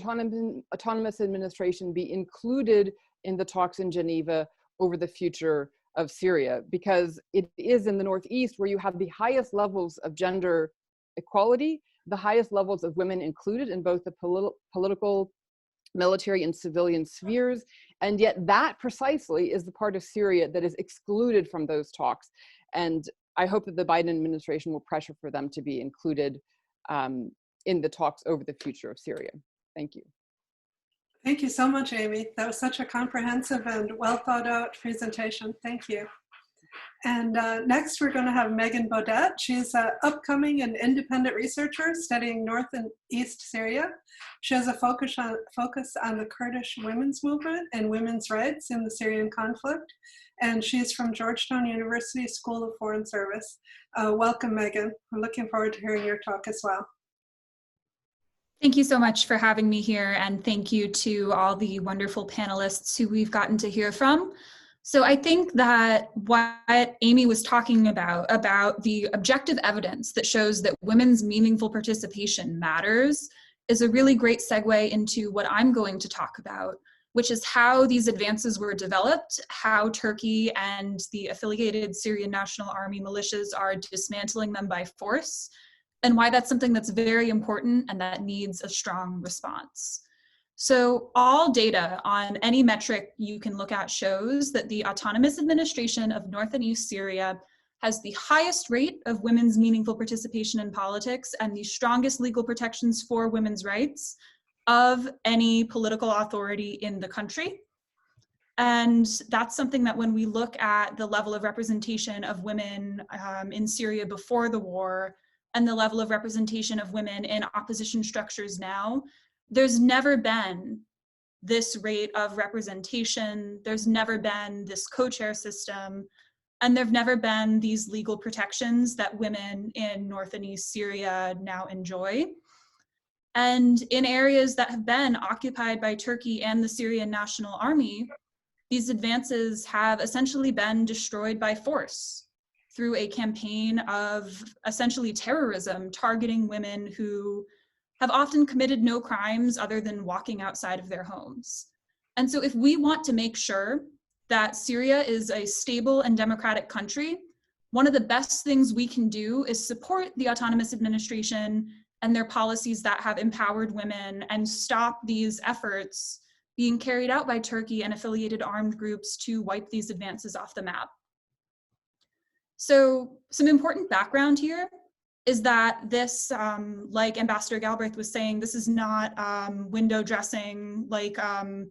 autonomous administration be included in the talks in Geneva over the future of Syria, because it is in the Northeast where you have the highest levels of gender equality, the highest levels of women included in both the political, military, and civilian spheres. And yet that precisely is the part of Syria that is excluded from those talks. And I hope that the Biden administration will pressure for them to be included in the talks over the future of Syria. Thank you. Thank you so much, Amy. That was such a comprehensive and well thought out presentation. Thank you. And next we're going to have Megan Beaudet. She's an upcoming and independent researcher studying North and East Syria. She has a focus on the Kurdish women's movement and women's rights in the Syrian conflict. And she's from Georgetown University School of Foreign Service. Welcome, Megan. I'm looking forward to hearing your talk as well. Thank you so much for having me here, and thank you to all the wonderful panelists who we've gotten to hear from. So I think that what Amy was talking about the objective evidence that shows that women's meaningful participation matters, is a really great segue into what I'm going to talk about, which is how these advances were developed, how Turkey and the affiliated Syrian National Army militias are dismantling them by force, and why that's something that's very important and that needs a strong response. So all data on any metric you can look at shows that the autonomous administration of North and East Syria has the highest rate of women's meaningful participation in politics and the strongest legal protections for women's rights of any political authority in the country. And that's something that when we look at the level of representation of women in Syria before the war and the level of representation of women in opposition structures now, there's never been this rate of representation, there's never been this co-chair system, and there've never been these legal protections that women in North and East Syria now enjoy. And in areas that have been occupied by Turkey and the Syrian National Army, these advances have essentially been destroyed by force through a campaign of essentially terrorism targeting women who have often committed no crimes other than walking outside of their homes. And so if we want to make sure that Syria is a stable and democratic country, one of the best things we can do is support the autonomous administration and their policies that have empowered women and stop these efforts being carried out by Turkey and affiliated armed groups to wipe these advances off the map. So some important background here is that this, like Ambassador Galbraith was saying, this is not window dressing like Anne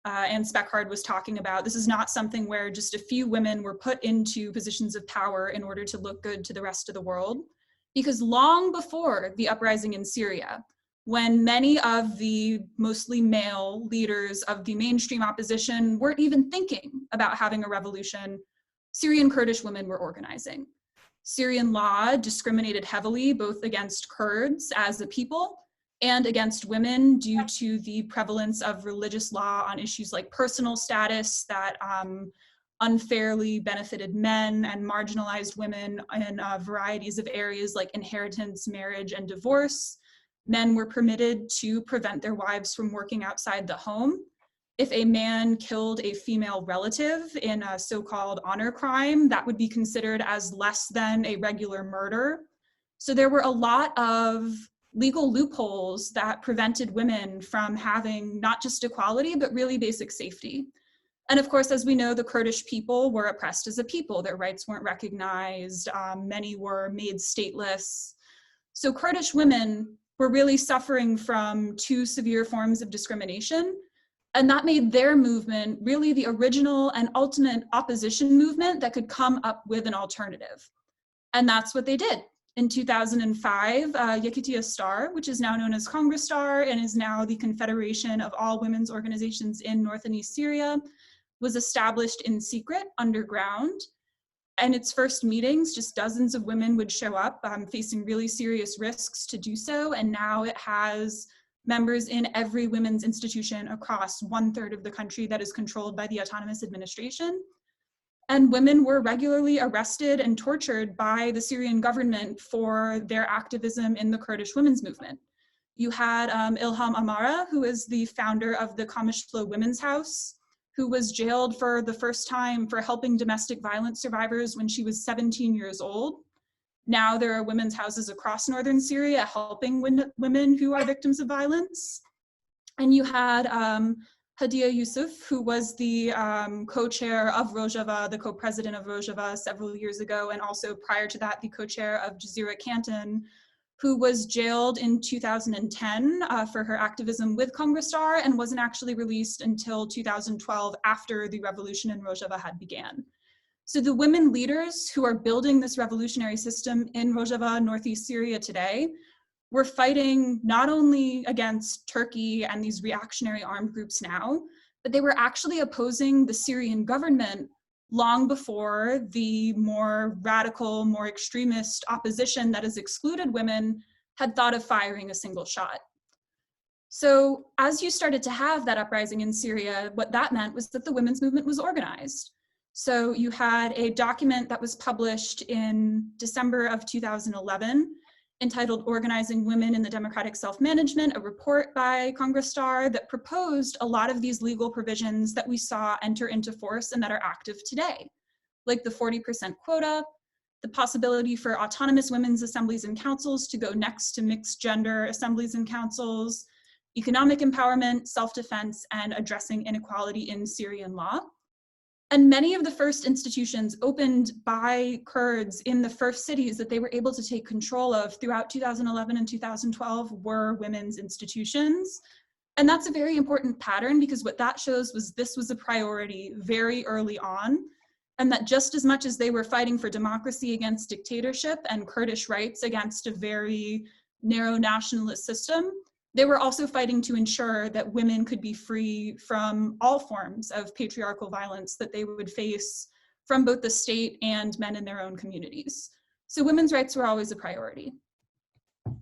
Speckhard was talking about. This is not something where just a few women were put into positions of power in order to look good to the rest of the world. Because long before the uprising in Syria, when many of the mostly male leaders of the mainstream opposition weren't even thinking about having a revolution, Syrian Kurdish women were organizing. Syrian law discriminated heavily both against Kurds as a people and against women due to the prevalence of religious law on issues like personal status that unfairly benefited men and marginalized women in varieties of areas like inheritance, marriage, and divorce. Men were permitted to prevent their wives from working outside the home. If a man killed a female relative in a so-called honor crime, that would be considered as less than a regular murder. So there were a lot of legal loopholes that prevented women from having not just equality, but really basic safety. And of course, as we know, the Kurdish people were oppressed as a people. Their rights weren't recognized. Many were made stateless. So Kurdish women were really suffering from two severe forms of discrimination. And that made their movement really the original and ultimate opposition movement that could come up with an alternative. And that's what they did. In 2005, Yakutia Star, which is now known as Congress Star and is now the confederation of all women's organizations in North and East Syria, was established in secret, underground. And its first meetings, just dozens of women would show up facing really serious risks to do so. And now it has members in every women's institution across 1/3 of the country that is controlled by the autonomous administration. And women were regularly arrested and tortured by the Syrian government for their activism in the Kurdish women's movement. You had Ilham Amara, who is the founder of the Kamishlo Women's House, who was jailed for the first time for helping domestic violence survivors when she was 17 years old. Now there are women's houses across northern Syria helping women who are victims of violence. And you had Hadia Yusuf, who was the co-chair of Rojava, the co-president of Rojava several years ago, and also prior to that, the co-chair of Jazeera Canton, who was jailed in 2010 for her activism with Congress Star and wasn't actually released until 2012 after the revolution in Rojava had began. So the women leaders who are building this revolutionary system in Rojava, northeast Syria today, were fighting not only against Turkey and these reactionary armed groups now, but they were actually opposing the Syrian government long before the more radical, more extremist opposition that has excluded women had thought of firing a single shot. So as you started to have that uprising in Syria, what that meant was that the women's movement was organized. So you had a document that was published in December of 2011 entitled Organizing Women in the Democratic Self-Management, a report by Congress Star that proposed a lot of these legal provisions that we saw enter into force and that are active today, like the 40% quota, the possibility for autonomous women's assemblies and councils to go next to mixed gender assemblies and councils, economic empowerment, self-defense, and addressing inequality in Syrian law. And many of the first institutions opened by Kurds in the first cities that they were able to take control of throughout 2011 and 2012 were women's institutions. And that's a very important pattern because what that shows was this was a priority very early on, and that just as much as they were fighting for democracy against dictatorship and Kurdish rights against a very narrow nationalist system, they were also fighting to ensure that women could be free from all forms of patriarchal violence that they would face from both the state and men in their own communities. So women's rights were always a priority.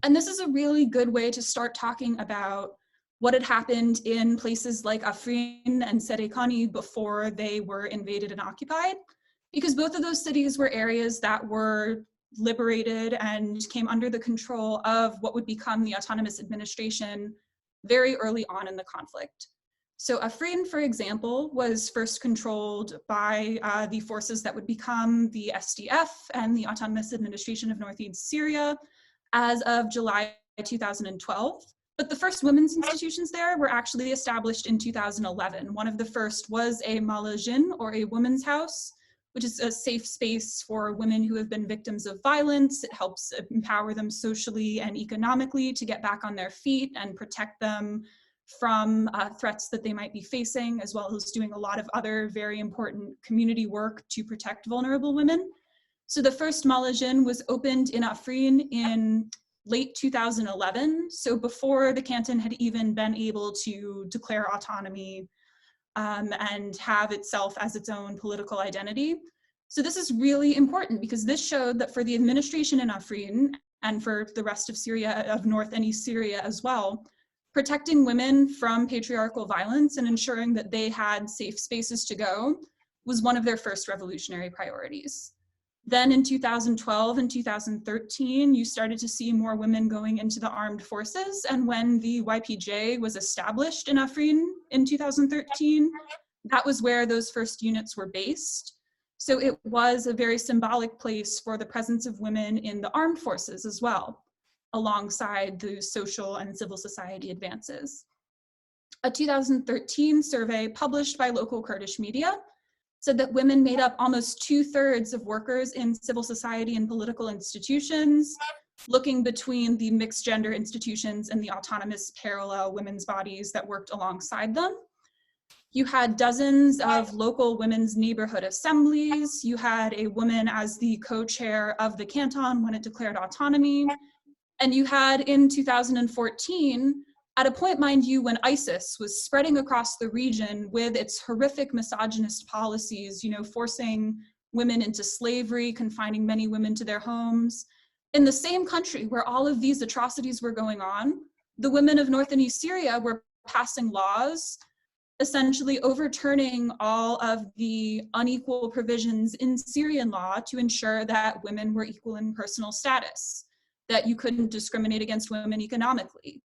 And this is a really good way to start talking about what had happened in places like Afrin and Serikani before they were invaded and occupied, because both of those cities were areas that were liberated and came under the control of what would become the autonomous administration very early on in the conflict. So Afrin, for example, was first controlled by the forces that would become the SDF and the Autonomous Administration of Northeast Syria as of July 2012. But the first women's institutions there were actually established in 2011. One of the first was a malajin, or a women's house, which is a safe space for women who have been victims of violence. It helps empower them socially and economically to get back on their feet and protect them from threats that they might be facing, as well as doing a lot of other very important community work to protect vulnerable women. So the first malajin was opened in Afrin in late 2011, so before the canton had even been able to declare autonomy and have itself as its own political identity. So this is really important because this showed that for the administration in Afrin and for the rest of Syria, of North and East Syria as well, protecting women from patriarchal violence and ensuring that they had safe spaces to go was one of their first revolutionary priorities. Then in 2012 and 2013, you started to see more women going into the armed forces. And when the YPJ was established in Afrin in 2013, that was where those first units were based. So it was a very symbolic place for the presence of women in the armed forces as well, alongside the social and civil society advances. A 2013 survey published by local Kurdish media said that women made up almost 2/3 of workers in civil society and political institutions, looking between the mixed gender institutions and the autonomous parallel women's bodies that worked alongside them. You had dozens of local women's neighborhood assemblies. You had a woman as the co-chair of the canton when it declared autonomy. And you had in 2014, at a point, mind you, when ISIS was spreading across the region with its horrific misogynist policies, forcing women into slavery, confining many women to their homes. In the same country where all of these atrocities were going on, the women of North and East Syria were passing laws, essentially overturning all of the unequal provisions in Syrian law to ensure that women were equal in personal status, that you couldn't discriminate against women economically,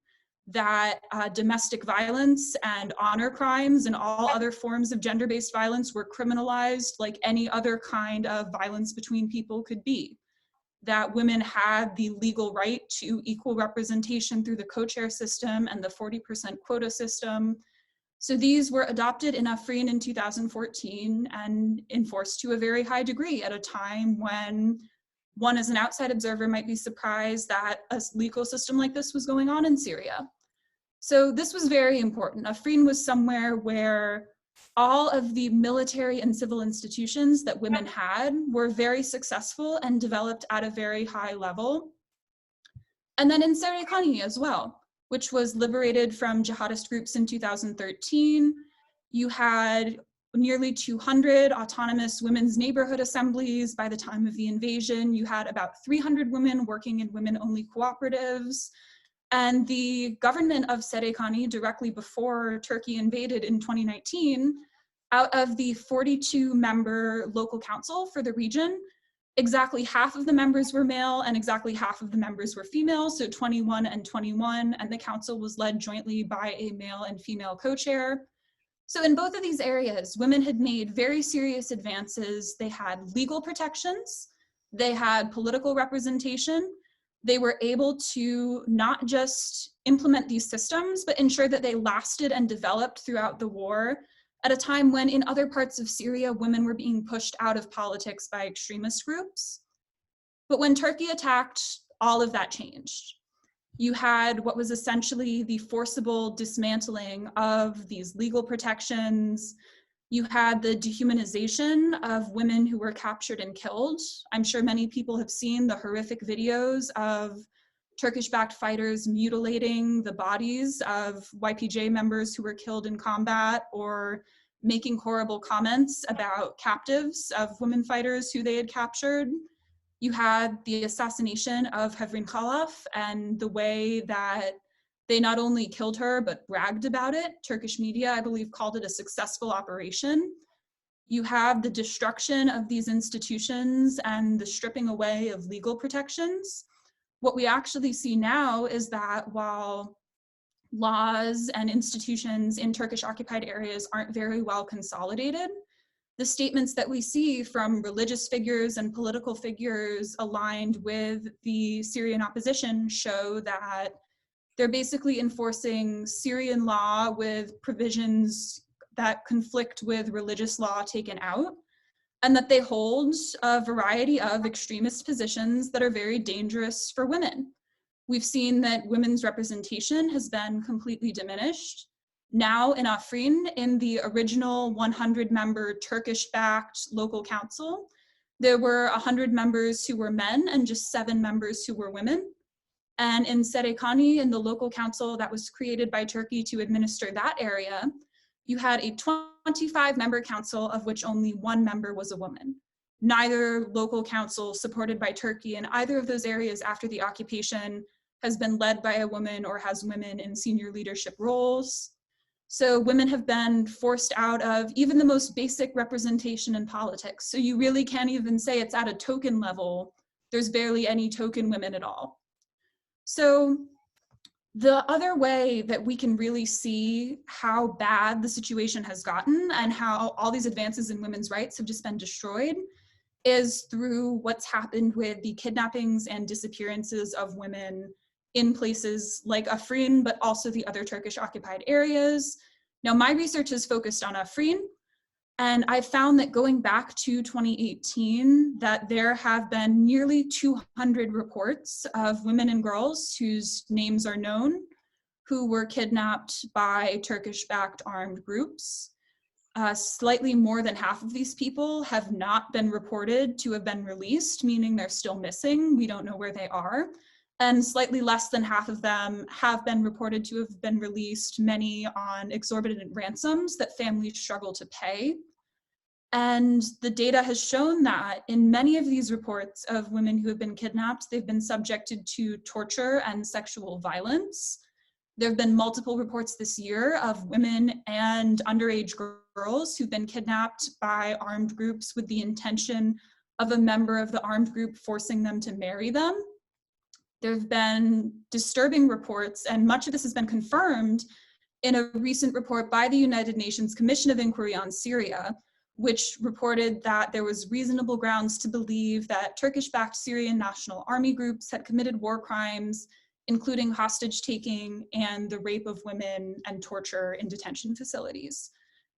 that domestic violence and honor crimes and all other forms of gender-based violence were criminalized like any other kind of violence between people could be, that women had the legal right to equal representation through the co-chair system and the 40% quota system. So these were adopted in Afrin in 2014 and enforced to a very high degree at a time when one as an outside observer might be surprised that a legal system like this was going on in Syria. So this was very important. Afrin was somewhere where all of the military and civil institutions that women had were very successful and developed at a very high level. And then in Syria as well, which was liberated from jihadist groups in 2013, you had nearly 200 autonomous women's neighborhood assemblies by the time of the invasion. You had about 300 women working in women-only cooperatives. And the government of Serekani, directly before Turkey invaded in 2019, out of the 42-member local council for the region, exactly half of the members were male and exactly half of the members were female, so 21 and 21, and the council was led jointly by a male and female co-chair. So in both of these areas, women had made very serious advances. They had legal protections, they had political representation, they were able to not just implement these systems, but ensure that they lasted and developed throughout the war at a time when in other parts of Syria, women were being pushed out of politics by extremist groups. But when Turkey attacked, all of that changed. You had what was essentially the forcible dismantling of these legal protections. You had the dehumanization of women who were captured and killed. I'm sure many people have seen the horrific videos of Turkish-backed fighters mutilating the bodies of YPJ members who were killed in combat, or making horrible comments about captives of women fighters who they had captured. You had the assassination of Hevrin Khalaf and the way that they not only killed her, but bragged about it. Turkish media, I believe, called it a successful operation. You have the destruction of these institutions and the stripping away of legal protections. What we actually see now is that while laws and institutions in Turkish occupied areas aren't very well consolidated, the statements that we see from religious figures and political figures aligned with the Syrian opposition show that they're basically enforcing Syrian law with provisions that conflict with religious law taken out, and that they hold a variety of extremist positions that are very dangerous for women. We've seen that women's representation has been completely diminished. Now in Afrin, in the original 100-member Turkish-backed local council, there were 100 members who were men and just 7 members who were women. And in Serekani, in the local council that was created by Turkey to administer that area, you had a 25-member council of which only 1 member was a woman. Neither local council supported by Turkey in either of those areas after the occupation has been led by a woman or has women in senior leadership roles. So women have been forced out of even the most basic representation in politics. So you really can't even say it's at a token level. There's barely any token women at all. So the other way that we can really see how bad the situation has gotten and how all these advances in women's rights have just been destroyed is through what's happened with the kidnappings and disappearances of women in places like Afrin, but also the other Turkish occupied areas. Now, my research is focused on Afrin, and I found that going back to 2018, that there have been nearly 200 reports of women and girls whose names are known, who were kidnapped by Turkish-backed armed groups. Slightly more than half of these people have not been reported to have been released, meaning they're still missing. We don't know where they are. And slightly less than half of them have been reported to have been released, many on exorbitant ransoms that families struggle to pay. And the data has shown that in many of these reports of women who have been kidnapped, they've been subjected to torture and sexual violence. There have been multiple reports this year of women and underage girls who've been kidnapped by armed groups with the intention of a member of the armed group forcing them to marry them. There have been disturbing reports, and much of this has been confirmed in a recent report by the United Nations Commission of Inquiry on Syria, which reported that there was reasonable grounds to believe that Turkish-backed Syrian National Army groups had committed war crimes, including hostage-taking and the rape of women and torture in detention facilities.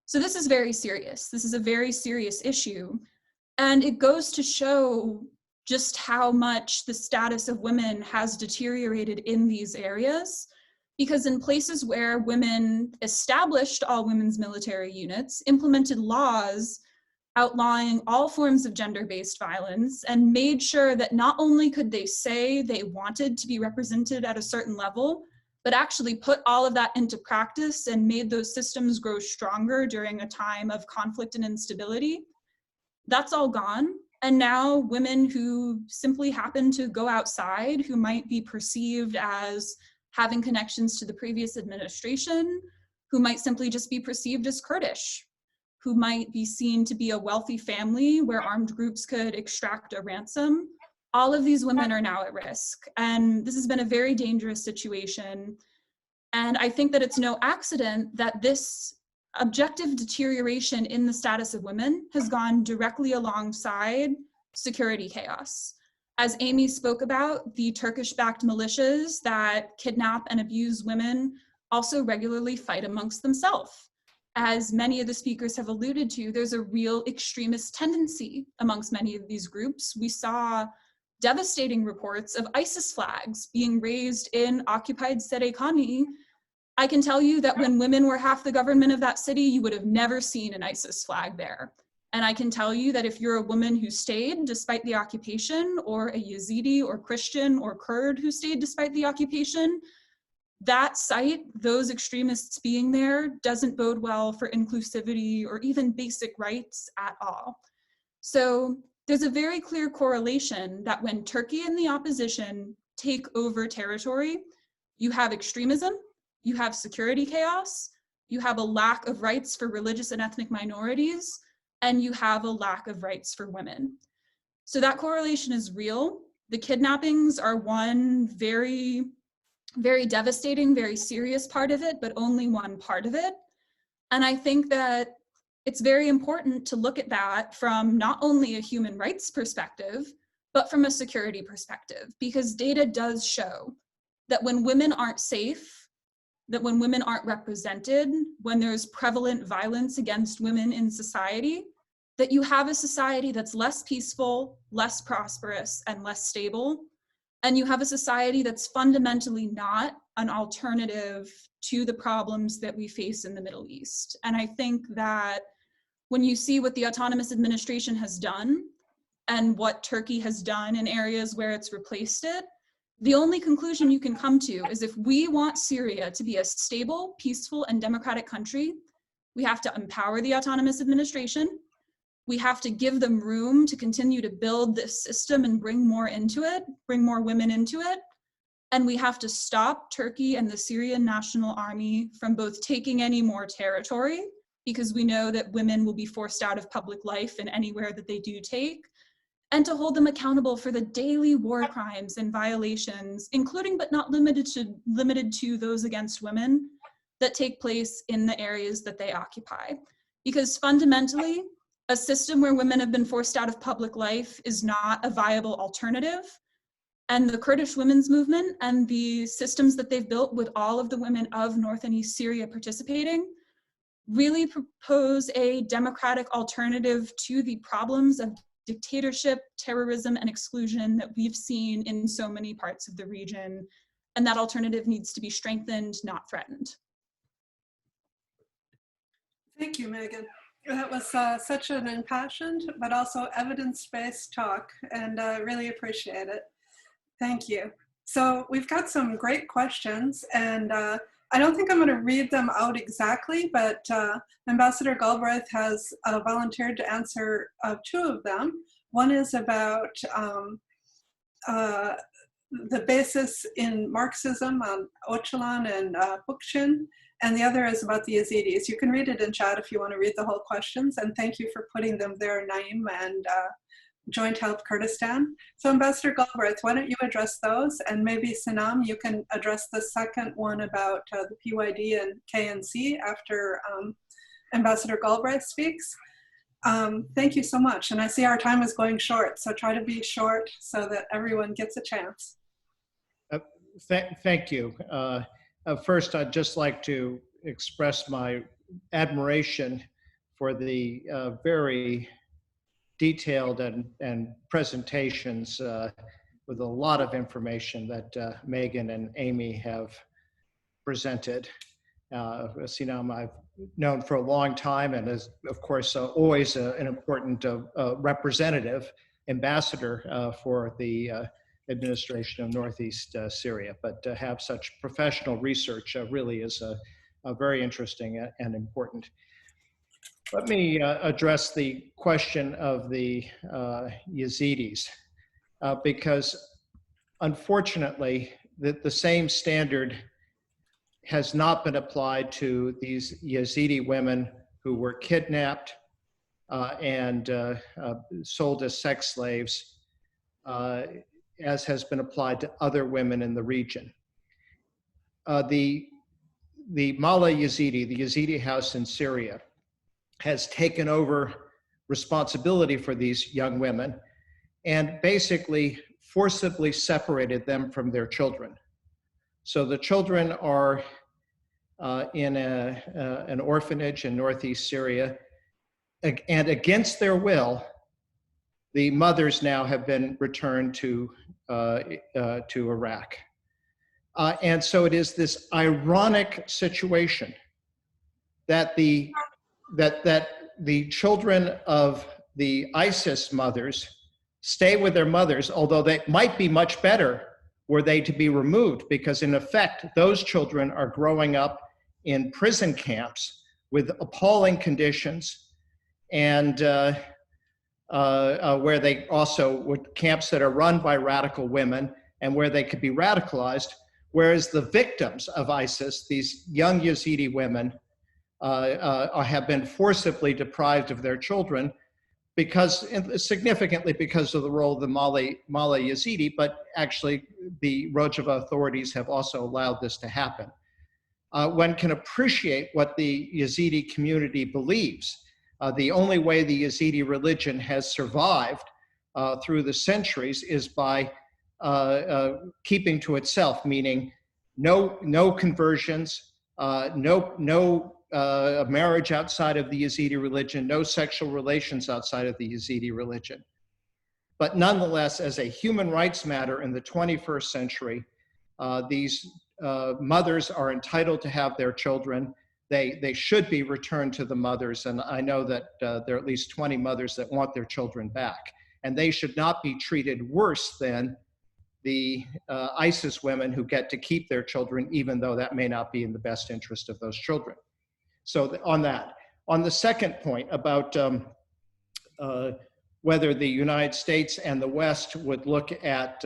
So this is very serious. This is a very serious issue. And it goes to show just how much the status of women has deteriorated in these areas, Because in places where women established all women's military units, implemented laws outlawing all forms of gender-based violence, and made sure that not only could they say they wanted to be represented at a certain level, but actually put all of that into practice and made those systems grow stronger during a time of conflict and instability, that's all gone. And now women who simply happen to go outside, who might be perceived as having connections to the previous administration, who might simply just be perceived as Kurdish, who might be seen to be a wealthy family where armed groups could extract a ransom, all of these women are now at risk. And this has been a very dangerous situation. And I think that it's no accident that this objective deterioration in the status of women has gone directly alongside security chaos. As Amy spoke about, the Turkish-backed militias that kidnap and abuse women also regularly fight amongst themselves. As many of the speakers have alluded to, there's a real extremist tendency amongst many of these groups. We saw devastating reports of ISIS flags being raised in occupied Serekani. I can tell you that when women were half the government of that city, you would have never seen an ISIS flag there. And I can tell you that if you're a woman who stayed despite the occupation, or a Yazidi or Christian or Kurd who stayed despite the occupation, that site, those extremists being there, doesn't bode well for inclusivity or even basic rights at all. So there's a very clear correlation that when Turkey and the opposition take over territory, you have extremism, you have security chaos, you have a lack of rights for religious and ethnic minorities, and you have a lack of rights for women. So that correlation is real. The kidnappings are one very devastating, very serious part of it, but only one part of it. And I think that it's very important to look at that from not only a human rights perspective, but from a security perspective, because data does show that when women aren't safe, that when women aren't represented, when there's prevalent violence against women in society, that you have a society that's less peaceful, less prosperous, and less stable. And you have a society that's fundamentally not an alternative to the problems that we face in the Middle East. And I think that when you see what the autonomous administration has done and what Turkey has done in areas where it's replaced it, the only conclusion you can come to is if we want Syria to be a stable, peaceful, and democratic country, we have to empower the autonomous administration. We have to give them room to continue to build this system and bring more into it, bring more women into it. And we have to stop Turkey and the Syrian National Army from both taking any more territory, because we know that women will be forced out of public life in anywhere that they do take, and to hold them accountable for the daily war crimes and violations, including but not limited to those against women, that take place in the areas that they occupy. Because fundamentally, a system where women have been forced out of public life is not a viable alternative. And the Kurdish women's movement and the systems that they've built with all of the women of North and East Syria participating really propose a democratic alternative to the problems of dictatorship, terrorism, and exclusion that we've seen in so many parts of the region. And that alternative needs to be strengthened, not threatened. Thank you, Megan. That was such an impassioned, but also evidence-based talk, and I really appreciate it. Thank you. So we've got some great questions, and I don't think I'm going to read them out exactly, but Ambassador Galbraith has volunteered to answer two of them. One is about the basis in Marxism on Öcalan and Bookchin, and the other is about the Yazidis. You can read it in chat if you want to read the whole questions, and thank you for putting them there, Naeem and Joint Help Kurdistan. So Ambassador Galbraith, why don't you address those, and maybe Sanam, you can address the second one about the PYD and KNC after Ambassador Galbraith speaks. Thank you so much, and I see our time is going short, so try to be short so that everyone gets a chance. Thank you. First, I'd just like to express my admiration for the very detailed and presentations with a lot of information that Megan and Amy have presented. Sinam I've known for a long time and is, of course, always an important representative, ambassador for the administration of Northeast Syria. But to have such professional research really is very interesting and important. Let me address the question of the Yazidis, because unfortunately, the same standard has not been applied to these Yazidi women who were kidnapped and sold as sex slaves, as has been applied to other women in the region. The Mala Yazidi, the Yazidi house in Syria, has taken over responsibility for these young women and basically forcibly separated them from their children. So the children are in an orphanage in Northeast Syria, and against their will, the mothers now have been returned to Iraq. And so it is this ironic situation that the children of the ISIS mothers stay with their mothers, although they might be much better were they to be removed, because in effect, those children are growing up in prison camps with appalling conditions, and where they also would camps that are run by radical women and where they could be radicalized, whereas the victims of ISIS, these young Yazidi women, have been forcibly deprived of their children significantly because of the role of the Mala Yazidi, but actually the Rojava authorities have also allowed this to happen. One can appreciate what the Yazidi community believes. The only way the Yazidi religion has survived through the centuries is by keeping to itself, meaning no conversions, no marriage outside of the Yazidi religion, no sexual relations outside of the Yazidi religion. But nonetheless, as a human rights matter in the 21st century, these mothers are entitled to have their children. They should be returned to the mothers, and I know that there are at least 20 mothers that want their children back. And they should not be treated worse than the ISIS women who get to keep their children, even though that may not be in the best interest of those children. So on that. On the second point about whether the United States and the West would look at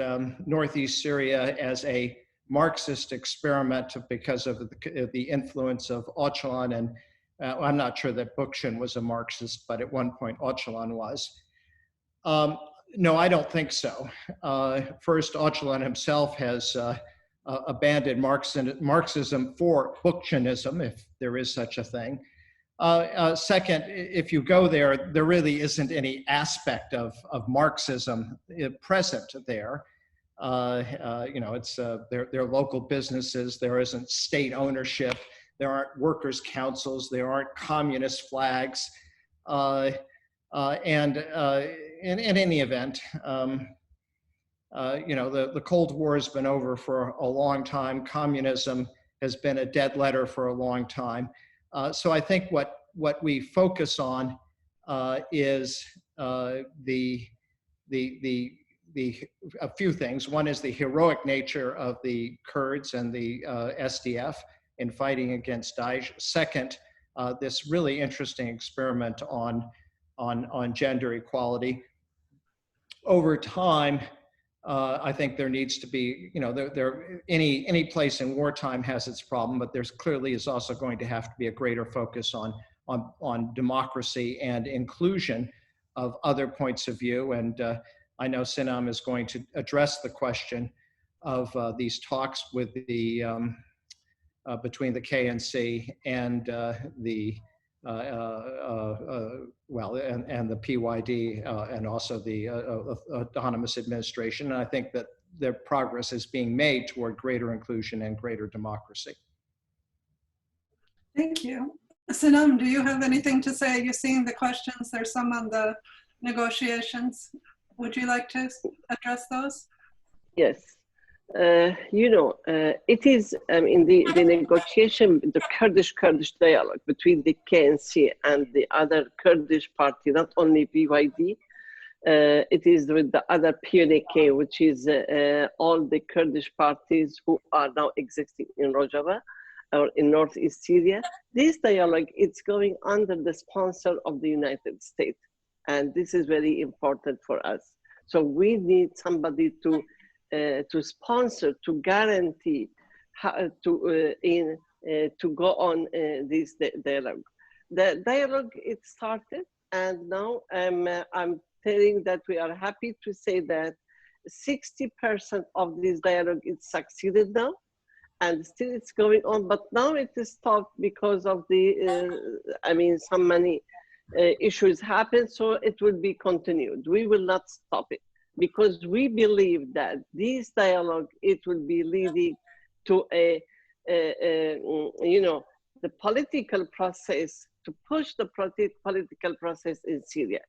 Northeast Syria as a Marxist experiment because of the influence of Öcalan, and I'm not sure that Bookchin was a Marxist, but at one point Öcalan was. No, I don't think so. First, Öcalan himself has abandoned Marxism for Bookchinism, if there is such a thing. Second, if you go there, there really isn't any aspect of Marxism present there. It's they're local businesses. There isn't state ownership. There aren't workers' councils. There aren't communist flags. And in any event, the Cold War has been over for a long time. Communism has been a dead letter for a long time. So I think what we focus on is a few things. One is the heroic nature of the Kurds and the SDF in fighting against Daesh. Second, this really interesting experiment on gender equality. Over time, I think there needs to be, any place in wartime has its problem, but there's clearly is also going to have to be a greater focus on democracy and inclusion of other points of view. And I know Sinam is going to address the question of these talks with the between the KNC and the the PYD and also the autonomous administration. And I think that their progress is being made toward greater inclusion and greater democracy. Thank you. Sinam, do you have anything to say? You're seeing the questions. There's some on the negotiations. Would you like to address those? Yes. It is in the negotiation, the Kurdish dialogue between the KNC and the other Kurdish party, not only BYD. It is with the other PNK, which is all the Kurdish parties who are now existing in Rojava or in northeast Syria. This dialogue, it's going under the sponsor of the United States. And this is very important for us. So we need somebody to sponsor, to guarantee how to go on this dialogue. The dialogue, it started, and now I'm telling that we are happy to say that 60% of this dialogue is succeeded now, and still it's going on, but now it is stopped because of the, some many issues happen, so it will be continued. We will not stop it, because we believe that this dialogue, it will be leading to the political process, to push the political process in Syria.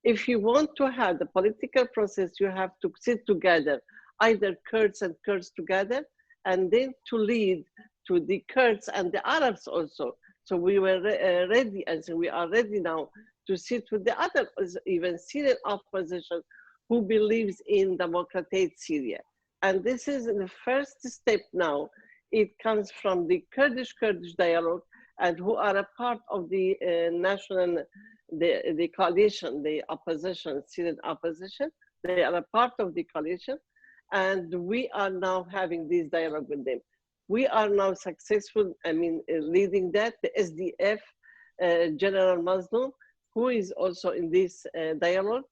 If you want to have the political process, you have to sit together, either Kurds and Kurds together, and then to lead to the Kurds and the Arabs also. So we were ready, and so we are ready now to sit with the other, even Syrian opposition, who believes in democratic Syria. And this is the first step now. It comes from the Kurdish dialogue, and who are a part of the the coalition, the opposition, Syrian opposition. They are a part of the coalition, and we are now having this dialogue with them. We are now successful, leading that, the SDF, General Mazloum, who is also in this dialogue,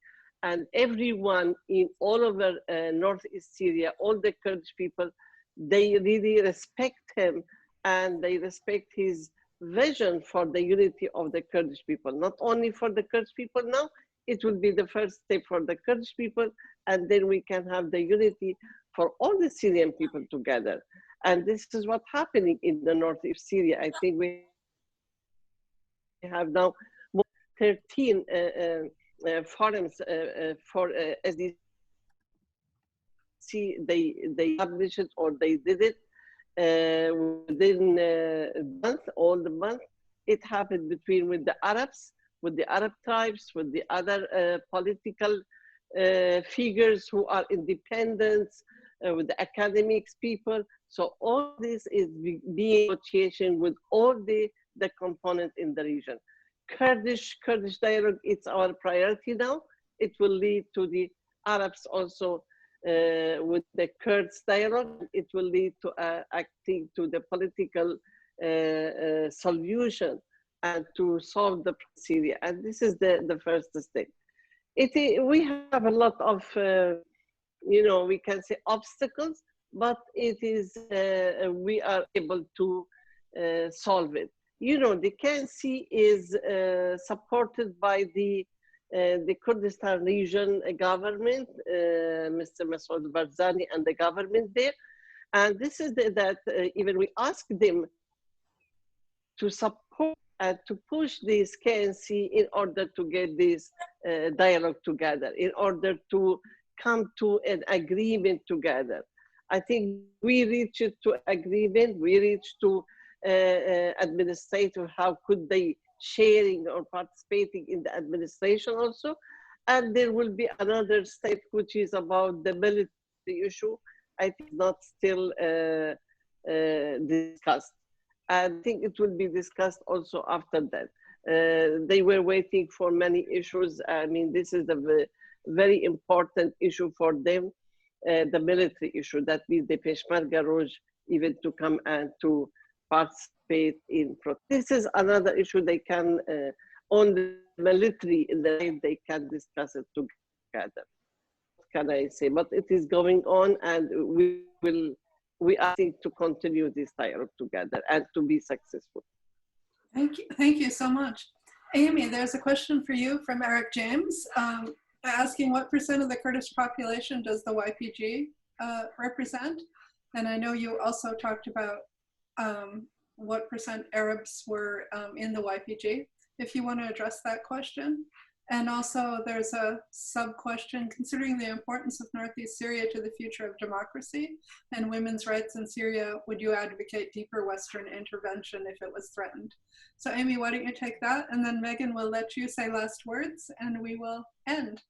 and everyone in all over northeast Syria, all the Kurdish people, they really respect him, and they respect his vision for the unity of the Kurdish people. Not only for the Kurdish people now, it will be the first step for the Kurdish people, and then we can have the unity for all the Syrian people together. And this is what's happening in the north of Syria. I think we have now 13 forums for SDC. They published it, or they did it within all the month. It happened with the Arabs, with the Arab tribes, with the other political figures who are independent, with the academics people. So all this is being negotiation with all the components in the region. Kurdish dialogue, it's our priority now. It will lead to the Arabs also with the Kurds dialogue. It will lead to acting to the political solution and to solve the Syria. And this is the first step. We have a lot of, we can say obstacles, but it is, we are able to solve it. The KNC is supported by the Kurdistan region government, Mr. Masoud Barzani and the government there. And this is even we ask them to support and to push this KNC in order to get this dialogue together, in order to come to an agreement together. I think we reached to agreement, we reached to administrator, how could they sharing or participating in the administration also. And there will be another step, which is about the military issue. I think not still discussed. I think it will be discussed also after that. They were waiting for many issues. I mean, this is a very important issue for them, the military issue. That means the Peshmerga Rouge even to come and to participate in protest. This is another issue they can, on the military, in the way they can discuss it together. What can I say? But it is going on, and we are to continue this dialogue together and to be successful. Thank you so much. Amy, there's a question for you from Eric James, asking what % of the Kurdish population does the YPG represent? And I know you also talked about what % Arabs were in the YPG, if you want to address that question. And also there's a sub-question, considering the importance of Northeast Syria to the future of democracy and women's rights in Syria, would you advocate deeper Western intervention if it was threatened? So Amy, why don't you take that? And then Megan will let you say last words and we will end.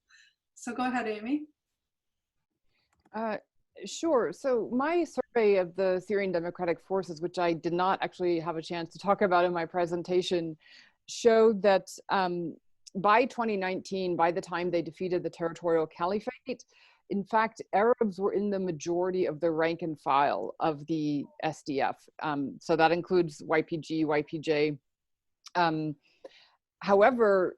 So go ahead, Amy. Sure. So my survey of the Syrian Democratic Forces, which I did not actually have a chance to talk about in my presentation, showed that by 2019, by the time they defeated the territorial caliphate, in fact, Arabs were in the majority of the rank and file of the SDF. So that includes YPG, YPJ. However,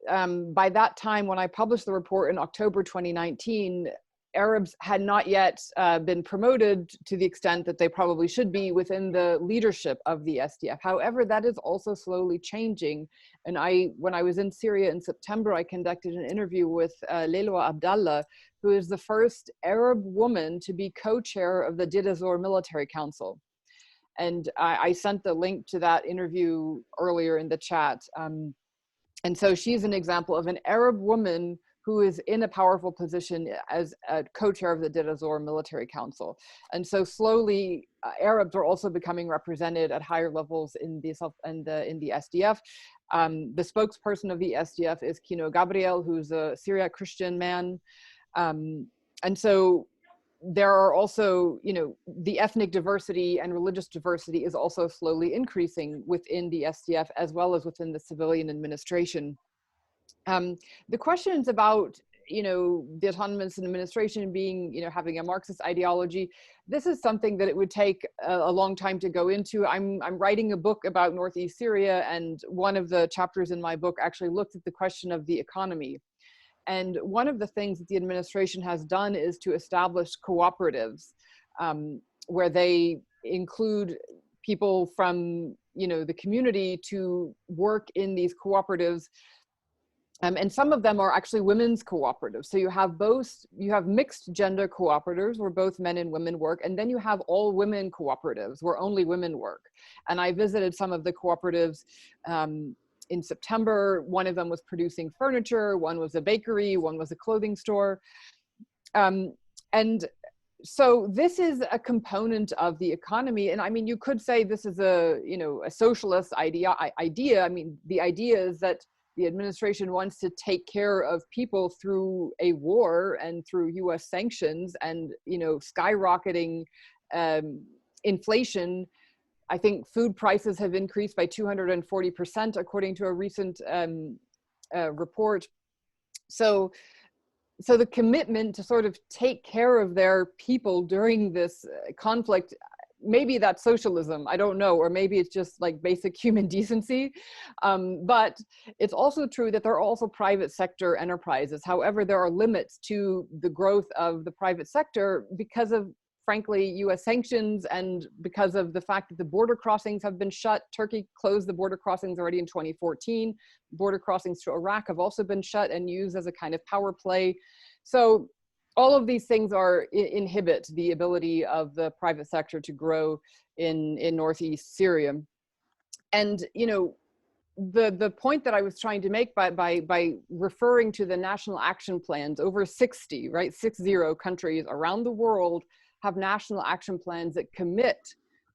by that time, when I published the report in October 2019, Arabs had not yet been promoted to the extent that they probably should be within the leadership of the SDF. However, that is also slowly changing. And when I was in Syria in September, I conducted an interview with Leiloa Abdallah, who is the first Arab woman to be co-chair of the Deir ez-Zor Military Council. And I sent the link to that interview earlier in the chat. And so she's an example of an Arab woman who is in a powerful position as a co-chair of the Deir ez-Zor Military Council. And so slowly, Arabs are also becoming represented at higher levels in the SDF. The spokesperson of the SDF is Kino Gabriel, who's a Syriac Christian man. And so there are also, the ethnic diversity and religious diversity is also slowly increasing within the SDF as well as within the civilian administration. The questions about, the autonomous administration being, having a Marxist ideology, this is something that it would take a long time to go into. I'm writing a book about Northeast Syria, and one of the chapters in my book actually looked at the question of the economy. And one of the things that the administration has done is to establish cooperatives where they include people from, the community to work in these cooperatives. And some of them are actually women's cooperatives. So you have mixed gender cooperatives where both men and women work, and then you have all women cooperatives where only women work. And I visited some of the cooperatives in September. One of them was producing furniture, one was a bakery, one was a clothing store. And so this is a component of the economy. And I mean, you could say this is a socialist idea. I mean, the idea is that the administration wants to take care of people through a war and through US sanctions and, skyrocketing inflation. I think food prices have increased by 240% according to a recent report. So the commitment to sort of take care of their people during this conflict, maybe that's socialism, I don't know, or maybe it's just like basic human decency. But it's also true that there are also private sector enterprises. However, there are limits to the growth of the private sector because of, frankly, US sanctions and because of the fact that the border crossings have been shut. Turkey closed the border crossings already in 2014. Border crossings to Iraq have also been shut and used as a kind of power play. So all of these things inhibit the ability of the private sector to grow in Northeast Syria. And, the point that I was trying to make by referring to the national action plans, over 60, right, 60 countries around the world have national action plans that commit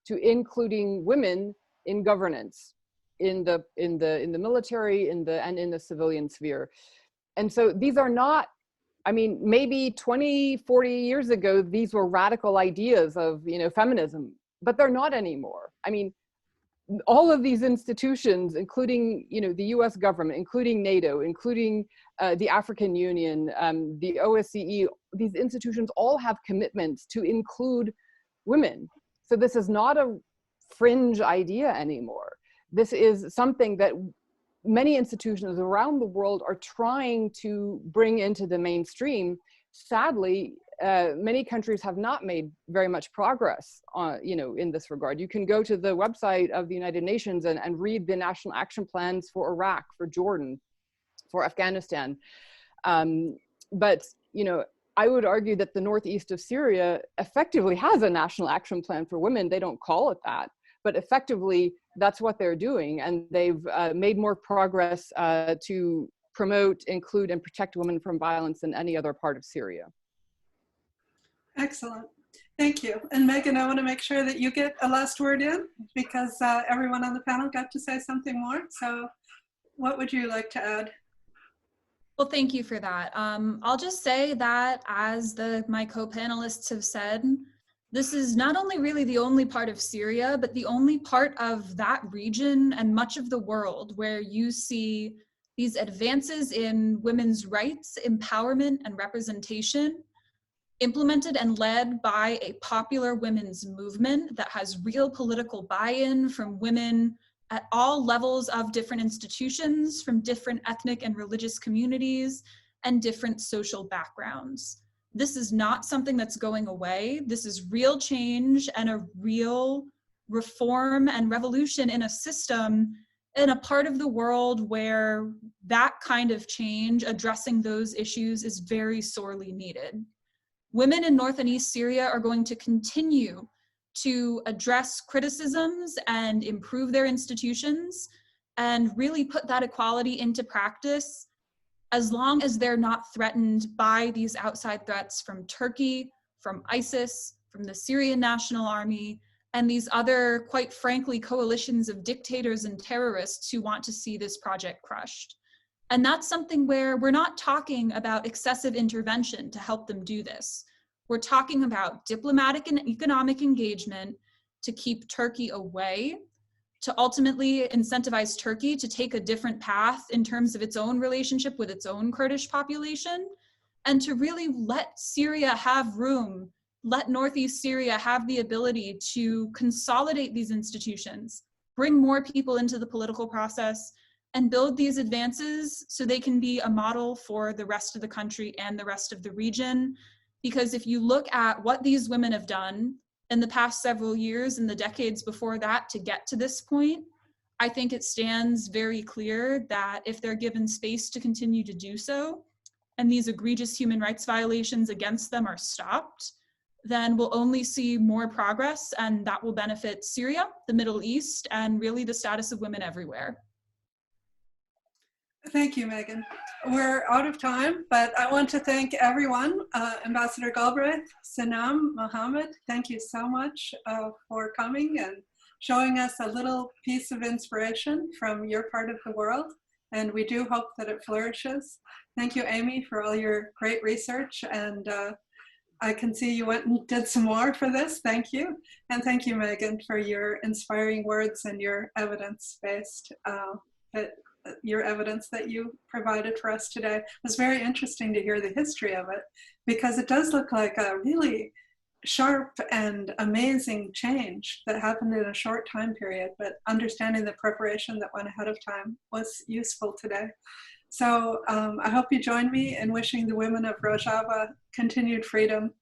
to including women in governance, in the military, and in the civilian sphere. And so these are not, I mean, maybe 20, 40 years ago, these were radical ideas of, feminism, but they're not anymore. I mean, all of these institutions, including, the US government, including NATO, including the African Union, the OSCE, these institutions all have commitments to include women. So this is not a fringe idea anymore. This is something that many institutions around the world are trying to bring into the mainstream. Sadly, many countries have not made very much progress in this regard. You can go to the website of the United Nations and read the national action plans for Iraq, for Jordan, for Afghanistan. But, I would argue that the northeast of Syria effectively has a national action plan for women. They don't call it that, but effectively that's what they're doing. And they've made more progress to promote, include, and protect women from violence in any other part of Syria. Excellent. Thank you. And Megan, I want to make sure that you get a last word in, because everyone on the panel got to say something more. So what would you like to add? Well, thank you for that. I'll just say that, as my co-panelists have said, this is not only really the only part of Syria, but the only part of that region and much of the world where you see these advances in women's rights, empowerment, and representation implemented and led by a popular women's movement that has real political buy-in from women at all levels of different institutions, from different ethnic and religious communities, and different social backgrounds. This is not something that's going away. This is real change and a real reform and revolution in a system, in a part of the world where that kind of change, addressing those issues, is very sorely needed. Women in North and East Syria are going to continue to address criticisms and improve their institutions and really put that equality into practice, as long as they're not threatened by these outside threats from Turkey, from ISIS, from the Syrian National Army, and these other, quite frankly, coalitions of dictators and terrorists who want to see this project crushed. And that's something where we're not talking about excessive intervention to help them do this. We're talking about diplomatic and economic engagement to keep Turkey away, to ultimately incentivize Turkey to take a different path in terms of its own relationship with its own Kurdish population, and to really let Syria have room, let Northeast Syria have the ability to consolidate these institutions, bring more people into the political process, and build these advances so they can be a model for the rest of the country and the rest of the region. Because if you look at what these women have done in the past several years and the decades before that to get to this point, I think it stands very clear that if they're given space to continue to do so, and these egregious human rights violations against them are stopped, then we'll only see more progress, and that will benefit Syria, the Middle East, and really the status of women everywhere. Thank you, Megan. We're out of time, but I want to thank everyone. Ambassador Galbraith, Sanam, Mohammed, thank you so much for coming and showing us a little piece of inspiration from your part of the world. And we do hope that it flourishes. Thank you, Amy, for all your great research. And I can see you went and did some more for this. Thank you. And thank you, Megan, for your inspiring words and your evidence-based your evidence that you provided for us today. It was very interesting to hear the history of it, because it does look like a really sharp and amazing change that happened in a short time period, but understanding the preparation that went ahead of time was useful today. So I hope you join me in wishing the women of Rojava continued freedom,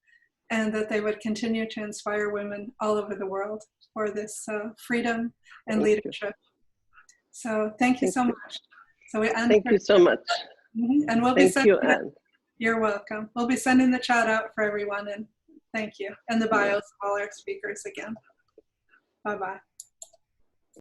and that they would continue to inspire women all over the world for this freedom and leadership. So thank you so much. So we end. Thank you so much. And we'll be sending. Thank you, Anne. You're welcome. We'll be sending the chat out for everyone, and thank you. And the bios of all our speakers again. Bye-bye.